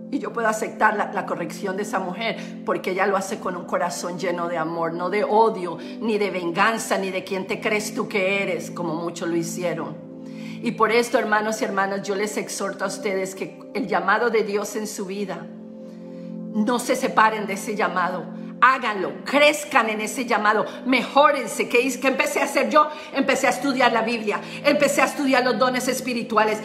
Y yo puedo aceptar la corrección de esa mujer porque ella lo hace con un corazón lleno de amor, no de odio, ni de venganza, ni de quién te crees tú que eres, como muchos lo hicieron. Y por esto, hermanos y hermanas, yo les exhorto a ustedes que el llamado de Dios en su vida, no se separen de ese llamado. Háganlo, crezcan en ese llamado, mejórense. ¿Qué empecé a hacer yo? Empecé a estudiar la Biblia, empecé a estudiar los dones espirituales,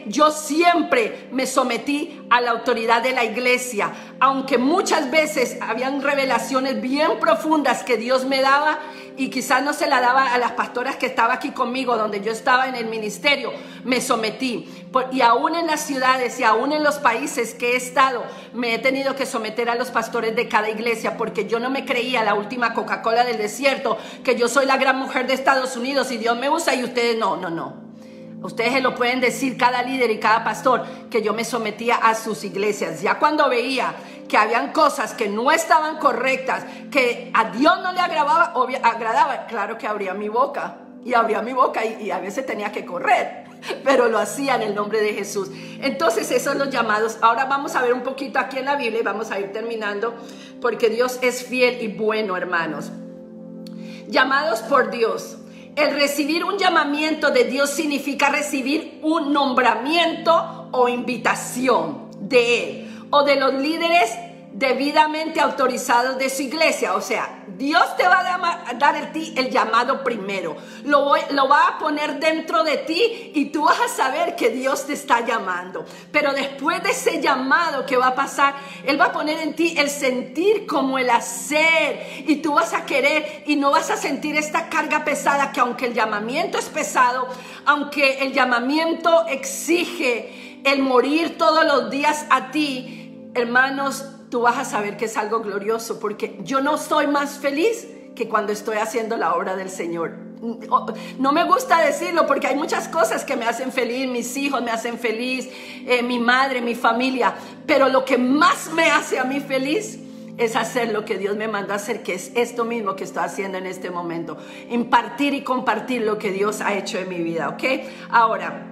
yo siempre me sometí a la autoridad de la iglesia, aunque muchas veces habían revelaciones bien profundas que Dios me daba y quizás no se la daba a las pastoras que estaba aquí conmigo, donde yo estaba en el ministerio. Me sometí, y aún en las ciudades y aún en los países que he estado, me he tenido que someter a los pastores de cada iglesia, porque yo no me creía la última Coca-Cola del desierto, que yo soy la gran mujer de Estados Unidos y Dios me usa y ustedes no. Ustedes se lo pueden decir cada líder y cada pastor, que yo me sometía a sus iglesias. Ya cuando veía que habían cosas que no estaban correctas, que a Dios no le agradaba, claro que abría mi boca y a veces tenía que correr, pero lo hacía en el nombre de Jesús. Entonces esos son los llamados. Ahora vamos a ver un poquito aquí en la Biblia y vamos a ir terminando, porque Dios es fiel y bueno, hermanos. Llamados por Dios. El recibir un llamamiento de Dios significa recibir un nombramiento o invitación de Él o de los líderes debidamente autorizados de su iglesia. O sea, Dios te va a dar el llamado primero, lo va a poner dentro de ti y tú vas a saber que Dios te está llamando. Pero después de ese llamado que va a pasar, Él va a poner en ti el sentir como el hacer, y tú vas a querer y no vas a sentir esta carga pesada, que aunque el llamamiento es pesado, aunque el llamamiento exige el morir todos los días a ti, hermanos, tú vas a saber que es algo glorioso, porque yo no estoy más feliz que cuando estoy haciendo la obra del Señor. No me gusta decirlo porque hay muchas cosas que me hacen feliz, mis hijos me hacen feliz, mi madre, mi familia, pero lo que más me hace a mí feliz es hacer lo que Dios me mandó a hacer, que es esto mismo que estoy haciendo en este momento, impartir y compartir lo que Dios ha hecho en mi vida, ¿ok? Ahora,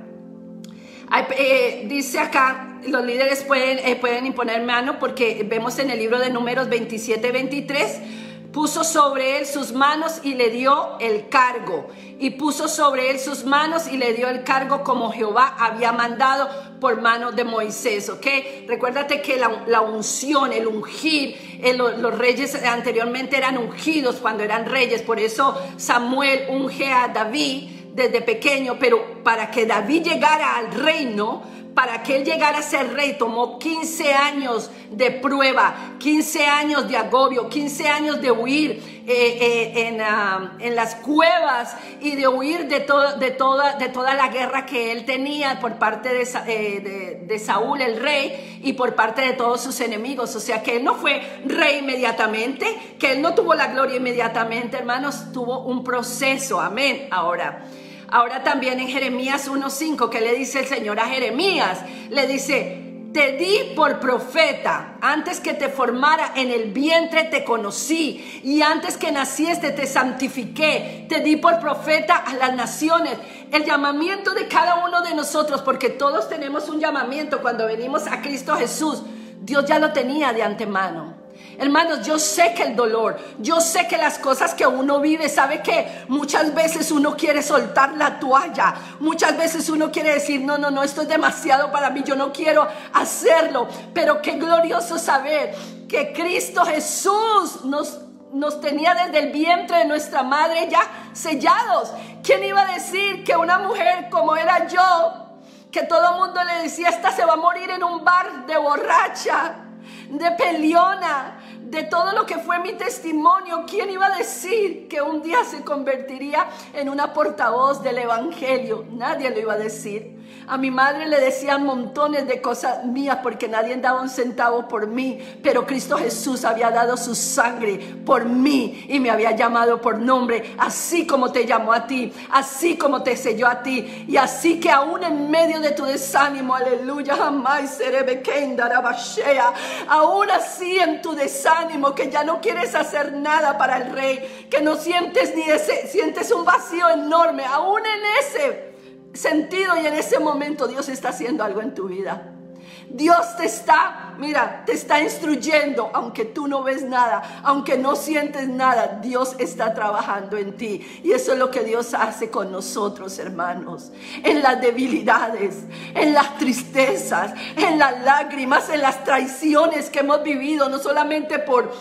dice acá, los líderes pueden imponer mano, porque vemos en el libro de Números 27-23, puso sobre él sus manos y le dio el cargo, y puso sobre él sus manos y le dio el cargo como Jehová había mandado por mano de Moisés, ¿ok? Recuérdate que la unción, el ungir, los reyes anteriormente eran ungidos cuando eran reyes, por eso Samuel unge a David desde pequeño, pero para que David llegara al reino, para que él llegara a ser rey, tomó 15 años de prueba, 15 años de agobio, 15 años de huir en las cuevas y de huir de toda la guerra que él tenía por parte de Saúl, el rey, y por parte de todos sus enemigos. O sea que él no fue rey inmediatamente, que él no tuvo la gloria inmediatamente, hermanos, tuvo un proceso, amén. Ahora también en Jeremías 1:5, que le dice el Señor a Jeremías, le dice: te di por profeta, antes que te formara en el vientre te conocí, y antes que nacieste te santifiqué, te di por profeta a las naciones. El llamamiento de cada uno de nosotros, porque todos tenemos un llamamiento cuando venimos a Cristo Jesús, Dios ya lo tenía de antemano. Hermanos, yo sé que el dolor, yo sé que las cosas que uno vive, ¿sabe qué? Muchas veces uno quiere soltar la toalla, muchas veces uno quiere decir, no, esto es demasiado para mí, yo no quiero hacerlo, pero qué glorioso saber que Cristo Jesús nos tenía desde el vientre de nuestra madre ya sellados. ¿Quién iba a decir que una mujer como era yo, que todo el mundo le decía, esta se va a morir en un bar de borracha, de peleona, de todo lo que fue mi testimonio, quién iba a decir que un día se convertiría en una portavoz del evangelio? Nadie lo iba a decir. A mi madre le decían montones de cosas mías porque nadie daba un centavo por mí, pero Cristo Jesús había dado su sangre por mí y me había llamado por nombre, así como te llamó a ti, así como te selló a ti, y así que aún en medio de tu desánimo, aleluya, jamás aún así en tu desánimo, que ya no quieres hacer nada para el Rey, que no sientes sientes un vacío enorme, aún en ese sentido y en ese momento Dios está haciendo algo en tu vida. Dios te está instruyendo, aunque tú no ves nada, aunque no sientes nada, Dios está trabajando en ti. Y eso es lo que Dios hace con nosotros, hermanos. En las debilidades, en las tristezas, en las lágrimas, en las traiciones que hemos vivido, no solamente por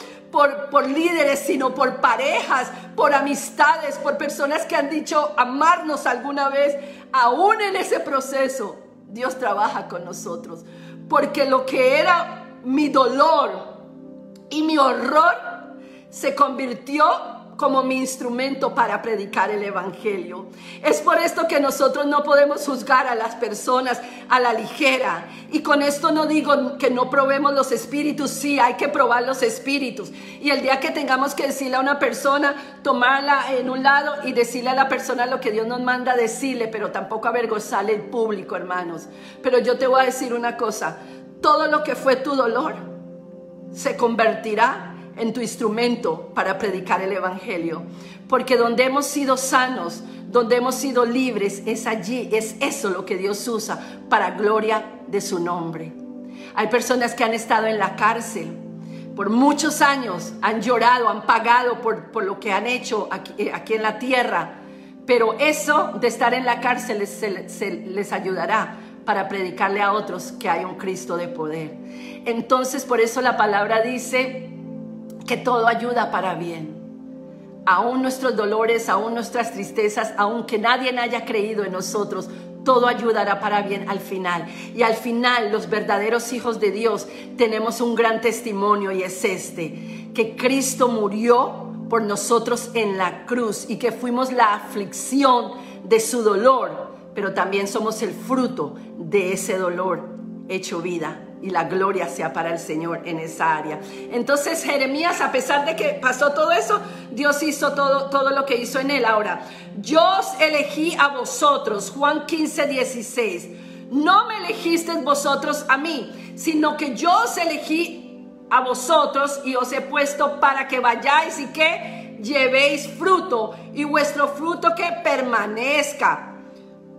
líderes, sino por parejas, por amistades, por personas que han dicho amarnos alguna vez. Aún en ese proceso, Dios trabaja con nosotros. Porque lo que era mi dolor y mi horror se convirtió como mi instrumento para predicar el evangelio. Es por esto que nosotros no podemos juzgar a las personas a la ligera. Y con esto no digo que no probemos los espíritus. Sí, hay que probar los espíritus. Y el día que tengamos que decirle a una persona, tomarla en un lado y decirle a la persona lo que Dios nos manda decirle, pero tampoco avergonzarle el público, hermanos. Pero yo te voy a decir una cosa: todo lo que fue tu dolor se convertirá en tu instrumento para predicar el evangelio, porque donde hemos sido sanos, donde hemos sido libres, es allí, es eso lo que Dios usa para gloria de su nombre. Hay personas que han estado en la cárcel por muchos años, han llorado, han pagado por lo que han hecho aquí en la tierra, pero eso de estar en la cárcel les ayudará para predicarle a otros que hay un Cristo de poder. Entonces, por eso la palabra dice que todo ayuda para bien. Aún nuestros dolores, aún nuestras tristezas, aunque nadie haya creído en nosotros, todo ayudará para bien al final. Y al final, los verdaderos hijos de Dios tenemos un gran testimonio, y es que Cristo murió por nosotros en la cruz y que fuimos la aflicción de su dolor, pero también somos el fruto de ese dolor hecho vida. Y la gloria sea para el Señor en esa área. Entonces Jeremías, a pesar de que pasó todo eso, Dios hizo todo lo que hizo en él. Ahora, yo os elegí a vosotros, Juan 15:16. No me elegisteis vosotros a mí, sino que yo os elegí a vosotros y os he puesto para que vayáis y que llevéis fruto, y vuestro fruto que permanezca,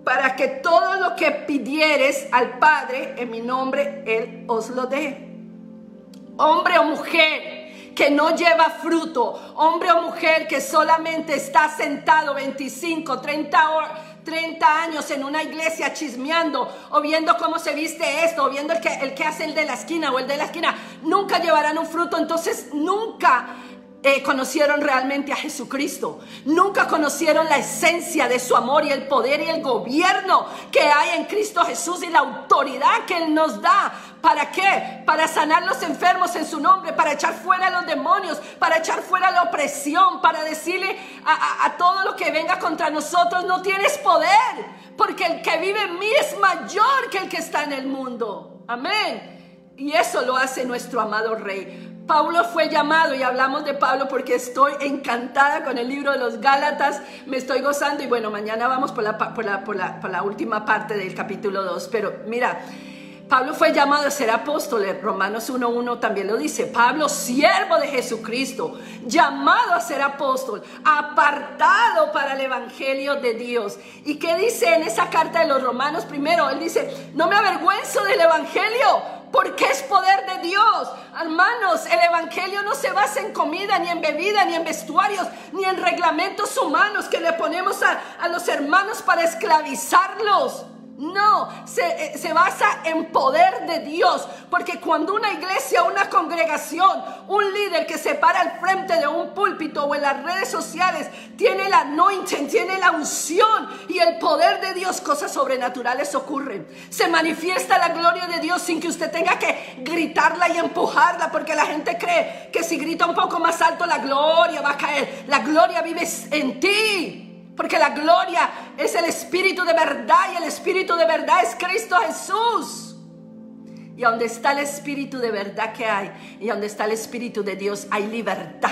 para que todo lo que pidieres al Padre en mi nombre, Él os lo dé. Hombre o mujer que no lleva fruto, hombre o mujer que solamente está sentado 25, 30 años en una iglesia chismeando, o viendo cómo se viste esto, o viendo el que hace el de la esquina o el de la esquina, nunca llevarán un fruto. Entonces nunca conocieron realmente a Jesucristo, nunca conocieron la esencia de su amor y el poder y el gobierno que hay en Cristo Jesús y la autoridad que Él nos da. ¿Para qué? Para sanar los enfermos en su nombre, para echar fuera a los demonios, para echar fuera la opresión, para decirle a todo lo que venga contra nosotros: no tienes poder, porque el que vive en mí es mayor que el que está en el mundo. Amén. Y eso lo hace nuestro amado Rey. Pablo fue llamado, y hablamos de Pablo porque estoy encantada con el libro de los Gálatas, me estoy gozando, y bueno, mañana vamos por la última parte del capítulo 2, pero mira, Pablo fue llamado a ser apóstol. Romanos 1:1 también lo dice: Pablo, siervo de Jesucristo, llamado a ser apóstol, apartado para el evangelio de Dios. ¿Y qué dice en esa carta de los Romanos? Primero, él dice: no me avergüenzo del evangelio, porque es poder de Dios. Hermanos, el evangelio no se basa en comida, ni en bebida, ni en vestuarios, ni en reglamentos humanos que le ponemos a los hermanos para esclavizarlos. No, se basa en poder de Dios, porque cuando una iglesia, una congregación, un líder que se para al frente de un púlpito o en las redes sociales, tiene el anointing, tiene la unción y el poder de Dios, cosas sobrenaturales ocurren. Se manifiesta la gloria de Dios sin que usted tenga que gritarla y empujarla, porque la gente cree que si grita un poco más alto la gloria va a caer. La gloria vive en ti. Porque la gloria es el Espíritu de verdad, y el Espíritu de verdad es Cristo Jesús. Y donde está el Espíritu de verdad que hay, y donde está el Espíritu de Dios, hay libertad.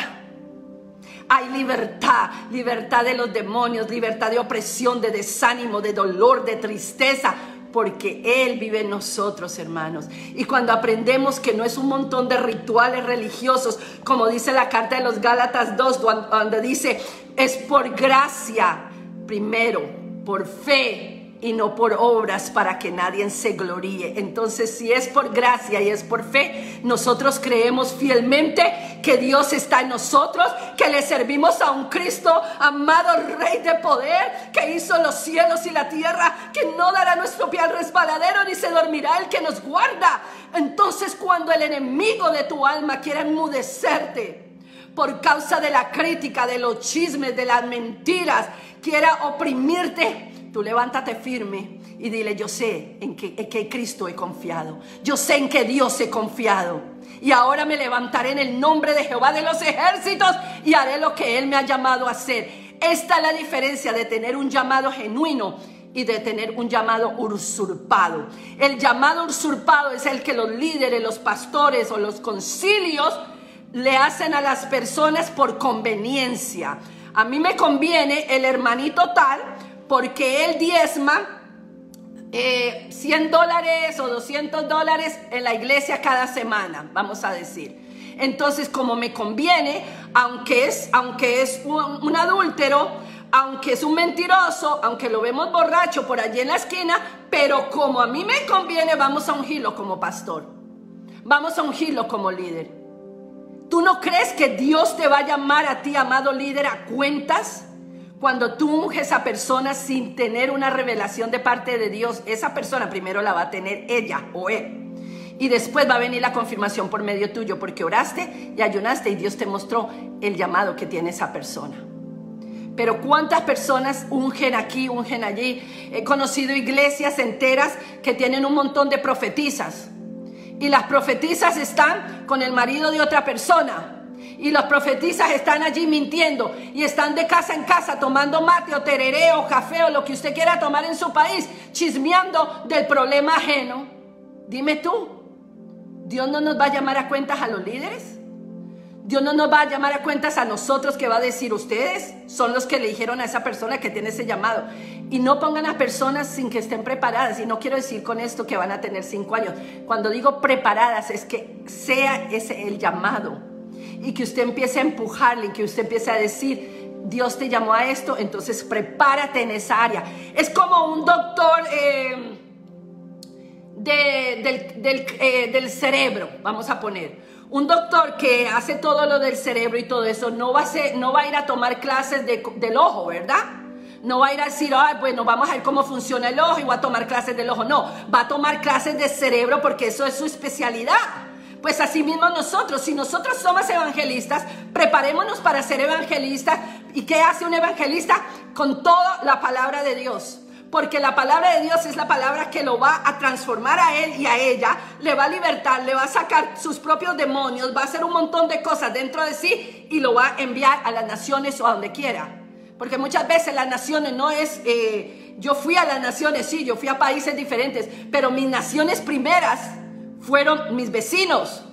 Hay libertad, libertad de los demonios, libertad de opresión, de desánimo, de dolor, de tristeza, porque Él vive en nosotros, hermanos. Y cuando aprendemos que no es un montón de rituales religiosos, como dice la carta de los Gálatas 2, donde dice, es por gracia, primero, por fe y no por obras, para que nadie se gloríe. Entonces, si es por gracia y es por fe, nosotros creemos fielmente que Dios está en nosotros, que le servimos a un Cristo amado, Rey de poder, que hizo los cielos y la tierra, que no dará nuestro pie al resbaladero, ni se dormirá el que nos guarda. Entonces, cuando el enemigo de tu alma quiera enmudecerte por causa de la crítica, de los chismes, de las mentiras, quiera oprimirte, tú levántate firme y dile, yo sé en que Cristo he confiado. Yo sé en que Dios he confiado. Y ahora me levantaré en el nombre de Jehová de los ejércitos y haré lo que Él me ha llamado a hacer. Esta es la diferencia de tener un llamado genuino y de tener un llamado usurpado. El llamado usurpado es el que los líderes, los pastores o los concilios le hacen a las personas por conveniencia. A mí me conviene el hermanito tal, porque él diezma $100 o $200 en la iglesia cada semana, vamos a decir. Entonces, como me conviene, aunque es un adúltero, aunque es un mentiroso, aunque lo vemos borracho por allí en la esquina, pero como a mí me conviene, vamos a ungirlo como pastor, vamos a ungirlo como líder. ¿Tú no crees que Dios te va a llamar a ti, amado líder, a cuentas? Cuando tú unges a personas sin tener una revelación de parte de Dios, esa persona primero la va a tener ella o él. Y después va a venir la confirmación por medio tuyo, porque oraste y ayunaste y Dios te mostró el llamado que tiene esa persona. Pero ¿cuántas personas ungen aquí, ungen allí? He conocido iglesias enteras que tienen un montón de profetisas. Y las profetisas están con el marido de otra persona. Y los profetisas están allí mintiendo y están de casa en casa tomando mate o tereré o café o lo que usted quiera tomar en su país, chismeando del problema ajeno. Dime tú, ¿Dios no nos va a llamar a cuentas a los líderes? ¿Dios no nos va a llamar a cuentas a nosotros, que va a decir ustedes son los que le dijeron a esa persona que tiene ese llamado? Y no pongan a personas sin que estén preparadas. Y no quiero decir con esto que van a tener 5 años. Cuando digo preparadas es que sea ese el llamado. Y que usted empiece a empujarle, y que usted empiece a decir, Dios te llamó a esto, entonces prepárate en esa área. Es como un doctor del cerebro, vamos a poner. Un doctor que hace todo lo del cerebro y todo eso, no va a ir a tomar clases del ojo, ¿verdad? No va a ir a decir, bueno, vamos a ver cómo funciona el ojo y voy a tomar clases del ojo. No, va a tomar clases de cerebro porque eso es su especialidad. Pues así mismo nosotros, si nosotros somos evangelistas, preparémonos para ser evangelistas. ¿Y qué hace un evangelista? Con toda la palabra de Dios. Porque la palabra de Dios es la palabra que lo va a transformar a él y a ella, le va a libertar, le va a sacar sus propios demonios, va a hacer un montón de cosas dentro de sí y lo va a enviar a las naciones o a donde quiera. Porque muchas veces las naciones no es... yo fui a las naciones, sí, yo fui a países diferentes, pero mis naciones primeras fueron mis vecinos,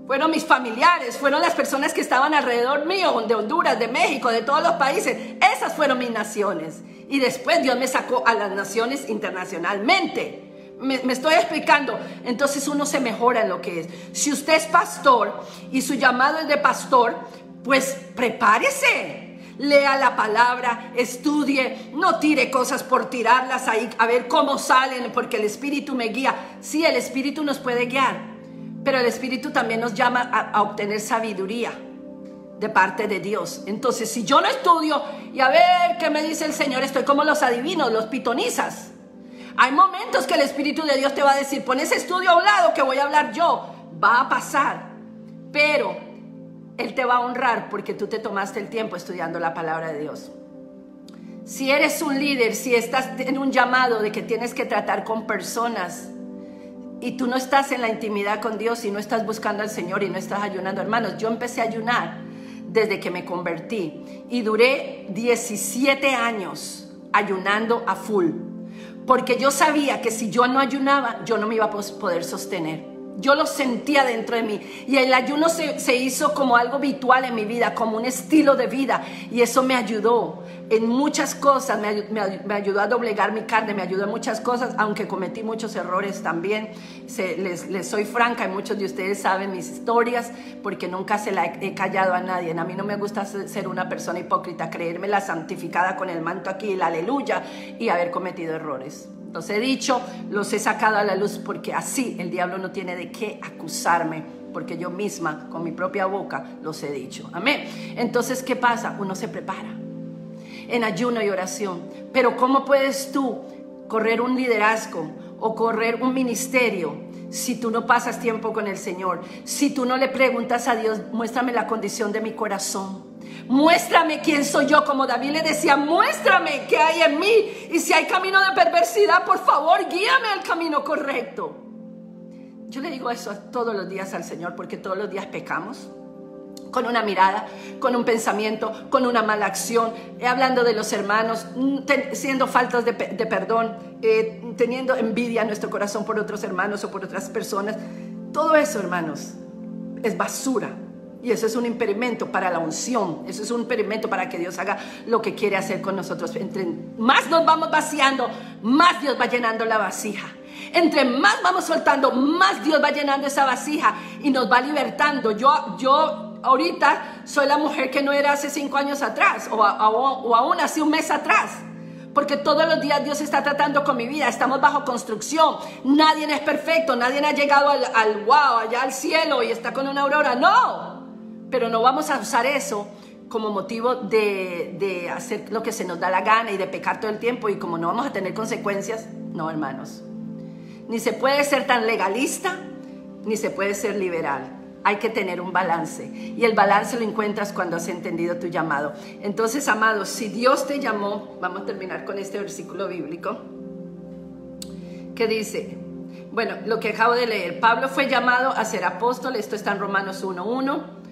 fueron mis familiares, fueron las personas que estaban alrededor mío, de Honduras, de México, de todos los países. Esas fueron mis naciones. Y después Dios me sacó a las naciones internacionalmente. Me estoy explicando. Entonces uno se mejora en lo que es. Si usted es pastor y su llamado es de pastor, pues prepárese. lea la palabra, estudie, no tire cosas por tirarlas ahí a ver cómo salen, porque el Espíritu me guía. Sí, el Espíritu nos puede guiar, pero el Espíritu también nos llama a obtener sabiduría de parte de Dios. Entonces, si yo no estudio y a ver qué me dice el Señor, estoy como los adivinos, los pitonizas. Hay momentos que el Espíritu de Dios te va a decir, pon ese estudio a un lado que voy a hablar yo. Va a pasar, pero Él te va a honrar porque tú te tomaste el tiempo estudiando la palabra de Dios. Si eres un líder, si estás en un llamado de que tienes que tratar con personas y tú no estás en la intimidad con Dios y no estás buscando al Señor y no estás ayunando, hermanos, yo empecé a ayunar desde que me convertí y duré 17 años ayunando a full, porque yo sabía que si yo no ayunaba, yo no me iba a poder sostener. Yo lo sentía dentro de mí y el ayuno se hizo como algo habitual en mi vida, como un estilo de vida, y eso me ayudó en muchas cosas, me ayudó a doblegar mi carne, me ayudó en muchas cosas, aunque cometí muchos errores también. Les soy franca y muchos de ustedes saben mis historias porque nunca se la he callado a nadie. A mí no me gusta ser una persona hipócrita, creerme la santificada con el manto aquí, el aleluya, y haber cometido errores. Los he dicho, los he sacado a la luz porque así el diablo no tiene de qué acusarme, porque yo misma con mi propia boca los he dicho. Amén. Entonces, ¿qué pasa? Uno se prepara en ayuno y oración. Pero ¿cómo puedes tú correr un liderazgo o correr un ministerio si tú no pasas tiempo con el Señor? Si tú no le preguntas a Dios, muéstrame la condición de mi corazón. Muéstrame quién soy yo, como David le decía, muéstrame qué hay en mí, y si hay camino de perversidad, por favor, guíame al camino correcto. Yo le digo eso todos los días al Señor, porque todos los días pecamos, con una mirada, con un pensamiento, con una mala acción, hablando de los hermanos, siendo faltas de perdón, teniendo envidia en nuestro corazón por otros hermanos o por otras personas. Todo eso, hermanos, es basura. Y eso es un impedimento para la unción. Eso es un impedimento para que Dios haga lo que quiere hacer con nosotros. Entre más nos vamos vaciando, más Dios va llenando la vasija. Entre más vamos soltando, más Dios va llenando esa vasija y nos va libertando. Yo ahorita soy la mujer que no era hace 5 años atrás o aún hace un mes atrás. Porque todos los días Dios está tratando con mi vida. Estamos bajo construcción. Nadie es perfecto. Nadie ha llegado al wow, allá al cielo y está con una aurora. No. Pero no vamos a usar eso como motivo de hacer lo que se nos da la gana y de pecar todo el tiempo, y como no vamos a tener consecuencias. No, hermanos. Ni se puede ser tan legalista, ni se puede ser liberal. Hay que tener un balance, y el balance lo encuentras cuando has entendido tu llamado. Entonces, amados, si Dios te llamó, vamos a terminar con este versículo bíblico que dice, bueno, lo que acabo de leer, Pablo fue llamado a ser apóstol, esto está en Romanos 1:1,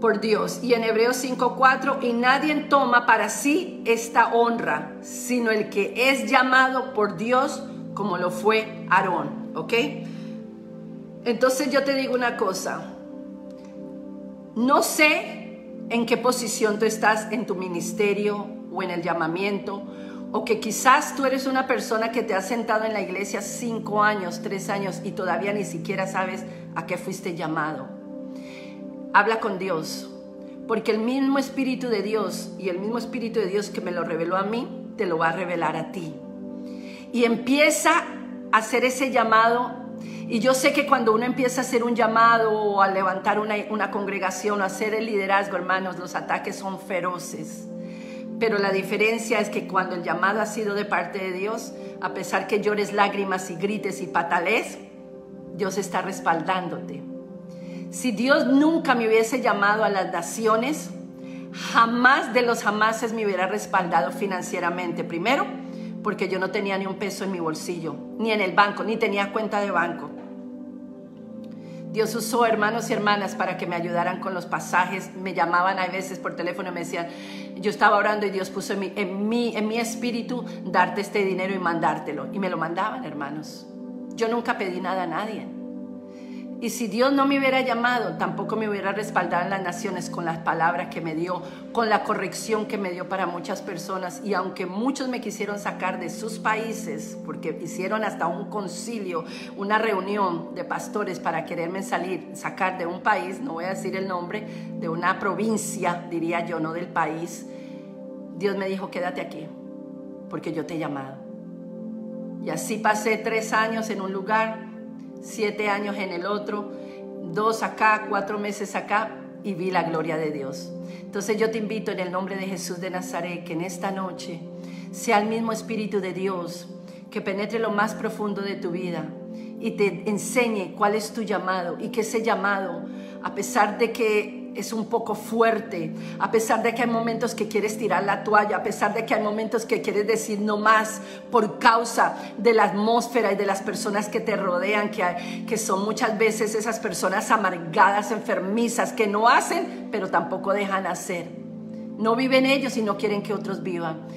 por Dios, y en Hebreos 5:4, y nadie toma para sí esta honra, sino el que es llamado por Dios, como lo fue Aarón. ¿Ok? Entonces yo te digo una cosa, no sé en qué posición tú estás en tu ministerio o en el llamamiento, o que quizás tú eres una persona que te has sentado en la iglesia 5 años, 3 años y todavía ni siquiera sabes a qué fuiste llamado. Habla con Dios, porque el mismo Espíritu de Dios y el mismo Espíritu de Dios que me lo reveló a mí, te lo va a revelar a ti. Y empieza a hacer ese llamado. Y yo sé que cuando uno empieza a hacer un llamado o a levantar una congregación o a hacer el liderazgo, hermanos, los ataques son feroces. Pero la diferencia es que cuando el llamado ha sido de parte de Dios, a pesar que llores lágrimas y grites y patalees, Dios está respaldándote. Si Dios nunca me hubiese llamado a las naciones, jamás de los jamases me hubiera respaldado financieramente. Primero, porque yo no tenía ni un peso en mi bolsillo, ni en el banco, ni tenía cuenta de banco. Dios usó hermanos y hermanas para que me ayudaran con los pasajes. Me llamaban a veces por teléfono y me decían, yo estaba orando y Dios puso en mi espíritu darte este dinero y mandártelo. Y me lo mandaban, hermanos. Yo nunca pedí nada a nadie. Y si Dios no me hubiera llamado, tampoco me hubiera respaldado en las naciones con las palabras que me dio, con la corrección que me dio para muchas personas. Y aunque muchos me quisieron sacar de sus países, porque hicieron hasta un concilio, una reunión de pastores para quererme sacar de un país, no voy a decir el nombre, de una provincia, diría yo, no del país, Dios me dijo, quédate aquí, porque yo te he llamado. Y así pasé 3 años en un lugar, 7 años en el otro, 2 acá, 4 meses acá, y vi la gloria de Dios. Entonces yo te invito en el nombre de Jesús de Nazaret, que en esta noche sea el mismo Espíritu de Dios que penetre lo más profundo de tu vida y te enseñe cuál es tu llamado, y que ese llamado, a pesar de que es un poco fuerte, a pesar de que hay momentos que quieres tirar la toalla, a pesar de que hay momentos que quieres decir no más por causa de la atmósfera y de las personas que te rodean, que son muchas veces esas personas amargadas, enfermizas, que no hacen, pero tampoco dejan hacer. No viven ellos y no quieren que otros vivan.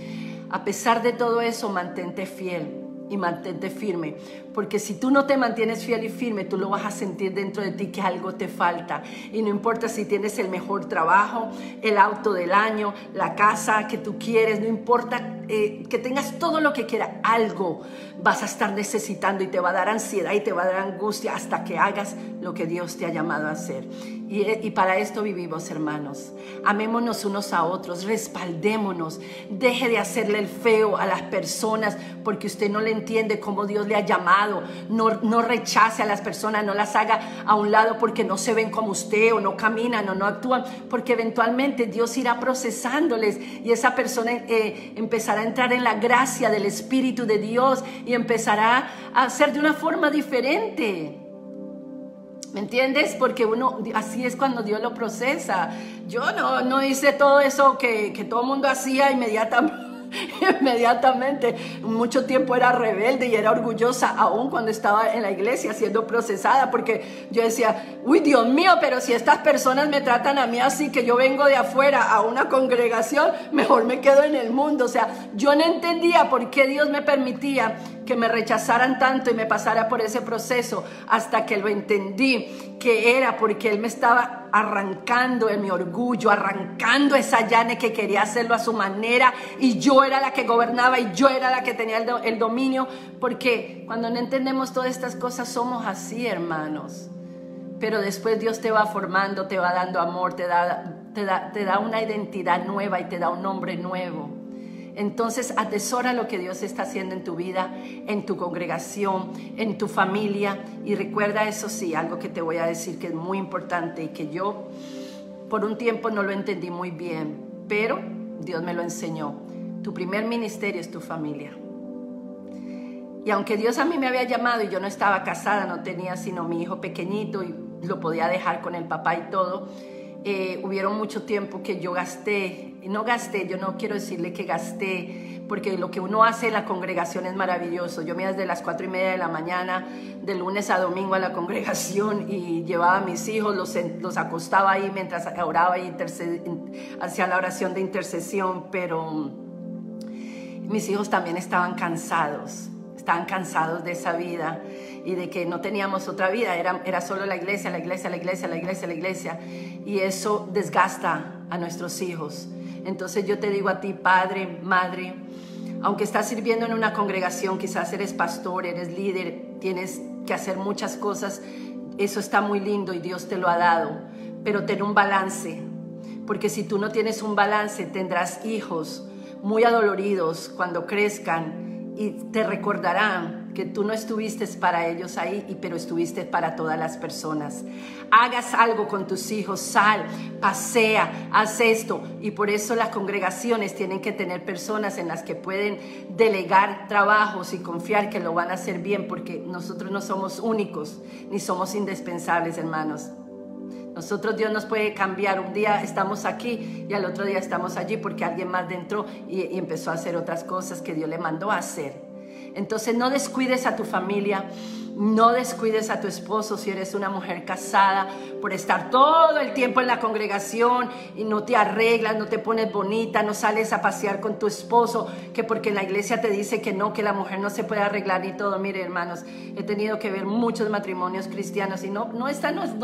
A pesar de todo eso, mantente fiel y mantente firme, porque si tú no te mantienes fiel y firme, tú lo vas a sentir dentro de ti que algo te falta. Y no importa si tienes el mejor trabajo, el auto del año, la casa que tú quieres, no importa que tengas todo lo que quieras, algo vas a estar necesitando y te va a dar ansiedad y te va a dar angustia hasta que hagas lo que Dios te ha llamado a hacer. Y para esto vivimos, hermanos. Amémonos unos a otros, respaldémonos, deje de hacerle el feo a las personas porque usted no le entiende cómo Dios le ha llamado. No rechace a las personas, no las haga a un lado porque no se ven como usted, o no caminan o no actúan, porque eventualmente Dios irá procesándoles y esa persona empezará a entrar en la gracia del Espíritu de Dios y empezará a hacer de una forma diferente. ¿Me entiendes? Porque así es cuando Dios lo procesa. Yo no hice todo eso que todo el mundo hacía inmediatamente. Mucho tiempo era rebelde y era orgullosa, aún cuando estaba en la iglesia siendo procesada, porque yo decía, uy, Dios mío, pero si estas personas me tratan a mí así, que yo vengo de afuera a una congregación, mejor me quedo en el mundo. O sea, yo no entendía por qué Dios me permitía que me rechazaran tanto y me pasara por ese proceso, hasta que lo entendí, que era porque Él me estaba arrancando de mi orgullo, arrancando esa llana que quería hacerlo a su manera, y yo era la que gobernaba y yo era la que tenía el dominio, porque cuando no entendemos todas estas cosas somos así, hermanos. Pero después Dios te va formando, te va dando amor, te da una identidad nueva y te da un nombre nuevo. Entonces atesora lo que Dios está haciendo en tu vida, en tu congregación, en tu familia. Y recuerda, eso sí, algo que te voy a decir que es muy importante y que yo por un tiempo no lo entendí muy bien, pero Dios me lo enseñó. Tu primer ministerio es tu familia. Y aunque Dios a mí me había llamado y yo no estaba casada, no tenía sino mi hijo pequeñito y lo podía dejar con el papá y todo, hubieron mucho tiempo que yo yo no quiero decirle que gasté, porque lo que uno hace en la congregación es maravilloso. Yo me iba desde las 4:30 de la mañana, de lunes a domingo a la congregación, y llevaba a mis hijos, los acostaba ahí mientras oraba y hacía la oración de intercesión, pero mis hijos también estaban cansados de esa vida y de que no teníamos otra vida, era solo la iglesia, y eso desgasta a nuestros hijos. Entonces yo te digo a ti, padre, madre, aunque estás sirviendo en una congregación, quizás eres pastor, eres líder, tienes que hacer muchas cosas, eso está muy lindo y Dios te lo ha dado, pero ten un balance, porque si tú no tienes un balance, tendrás hijos muy adoloridos cuando crezcan y te recordarán que tú no estuviste para ellos ahí, pero estuviste para todas las personas. Hagas algo con tus hijos, sal, pasea, haz esto. Y por eso las congregaciones tienen que tener personas en las que pueden delegar trabajos y confiar que lo van a hacer bien, porque nosotros no somos únicos ni somos indispensables, hermanos. Nosotros, Dios nos puede cambiar. Un día estamos aquí y al otro día estamos allí porque alguien más entró y empezó a hacer otras cosas que Dios le mandó a hacer. Entonces no descuides a tu familia, no descuides a tu esposo si eres una mujer casada por estar todo el tiempo en la congregación y no te arreglas, no te pones bonita, no sales a pasear con tu esposo, que porque en la iglesia te dice que no, que la mujer no se puede arreglar ni todo. Mire, hermanos, he tenido que ver muchos matrimonios cristianos y no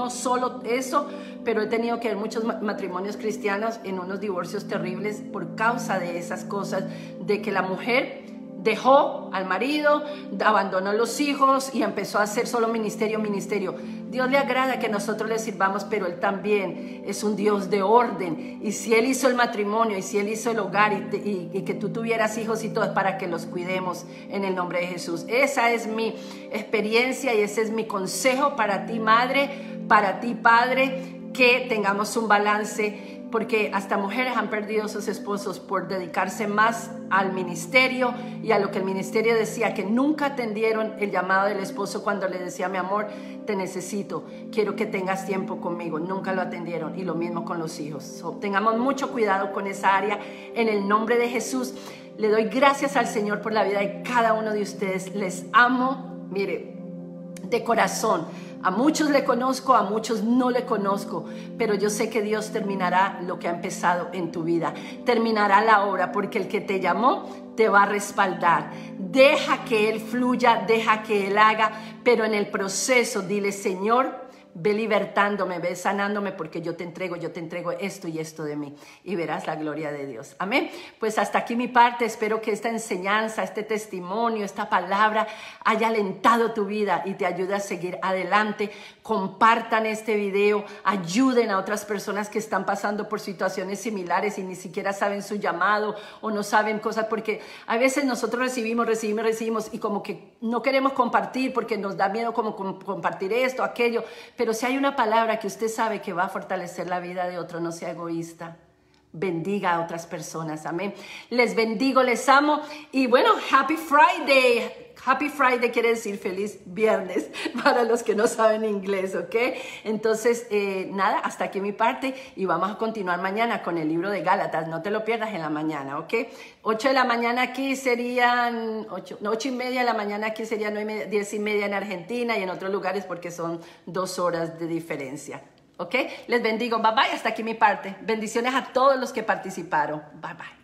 solo eso, pero he tenido que ver muchos matrimonios cristianos en unos divorcios terribles por causa de esas cosas, de que la mujer dejó al marido, abandonó a los hijos y empezó a hacer solo ministerio. Dios le agrada que nosotros le sirvamos, pero Él también es un Dios de orden. Y si Él hizo el matrimonio y si Él hizo el hogar y que tú tuvieras hijos y todo, es para que los cuidemos en el nombre de Jesús. Esa es mi experiencia y ese es mi consejo para ti, madre, para ti, padre, que tengamos un balance. Porque hasta mujeres han perdido a sus esposos por dedicarse más al ministerio y a lo que el ministerio decía, que nunca atendieron el llamado del esposo cuando le decía: mi amor, te necesito, quiero que tengas tiempo conmigo. Nunca lo atendieron, y lo mismo con los hijos. Tengamos mucho cuidado con esa área en el nombre de Jesús. Le doy gracias al Señor por la vida de cada uno de ustedes. Les amo, mire, de corazón. A muchos le conozco, a muchos no le conozco, pero yo sé que Dios terminará lo que ha empezado en tu vida. Terminará la obra, porque el que te llamó te va a respaldar. Deja que Él fluya, deja que Él haga, pero en el proceso dile: Señor, ve libertándome, ve sanándome, porque yo te entrego esto y esto de mí, y verás la gloria de Dios. Amén. Pues hasta aquí mi parte. Espero que esta enseñanza, este testimonio, esta palabra haya alentado tu vida y te ayude a seguir adelante. Compartan este video, ayuden a otras personas que están pasando por situaciones similares y ni siquiera saben su llamado o no saben cosas, porque a veces nosotros recibimos y como que no queremos compartir porque nos da miedo como compartir esto, aquello. Pero si hay una palabra que usted sabe que va a fortalecer la vida de otro, no sea egoísta. Bendiga a otras personas. Amén. Les bendigo, les amo. Y bueno, Happy Friday. Happy Friday quiere decir feliz viernes para los que no saben inglés, ¿ok? Entonces, nada, hasta aquí mi parte y vamos a continuar mañana con el libro de Gálatas. No te lo pierdas en la mañana, ¿ok? 8 de la mañana aquí serían 8:30 de la mañana aquí serían 9:30, 10:30 en Argentina y en otros lugares porque son 2 horas de diferencia, ¿ok? Les bendigo, bye bye, hasta aquí mi parte. Bendiciones a todos los que participaron, bye bye.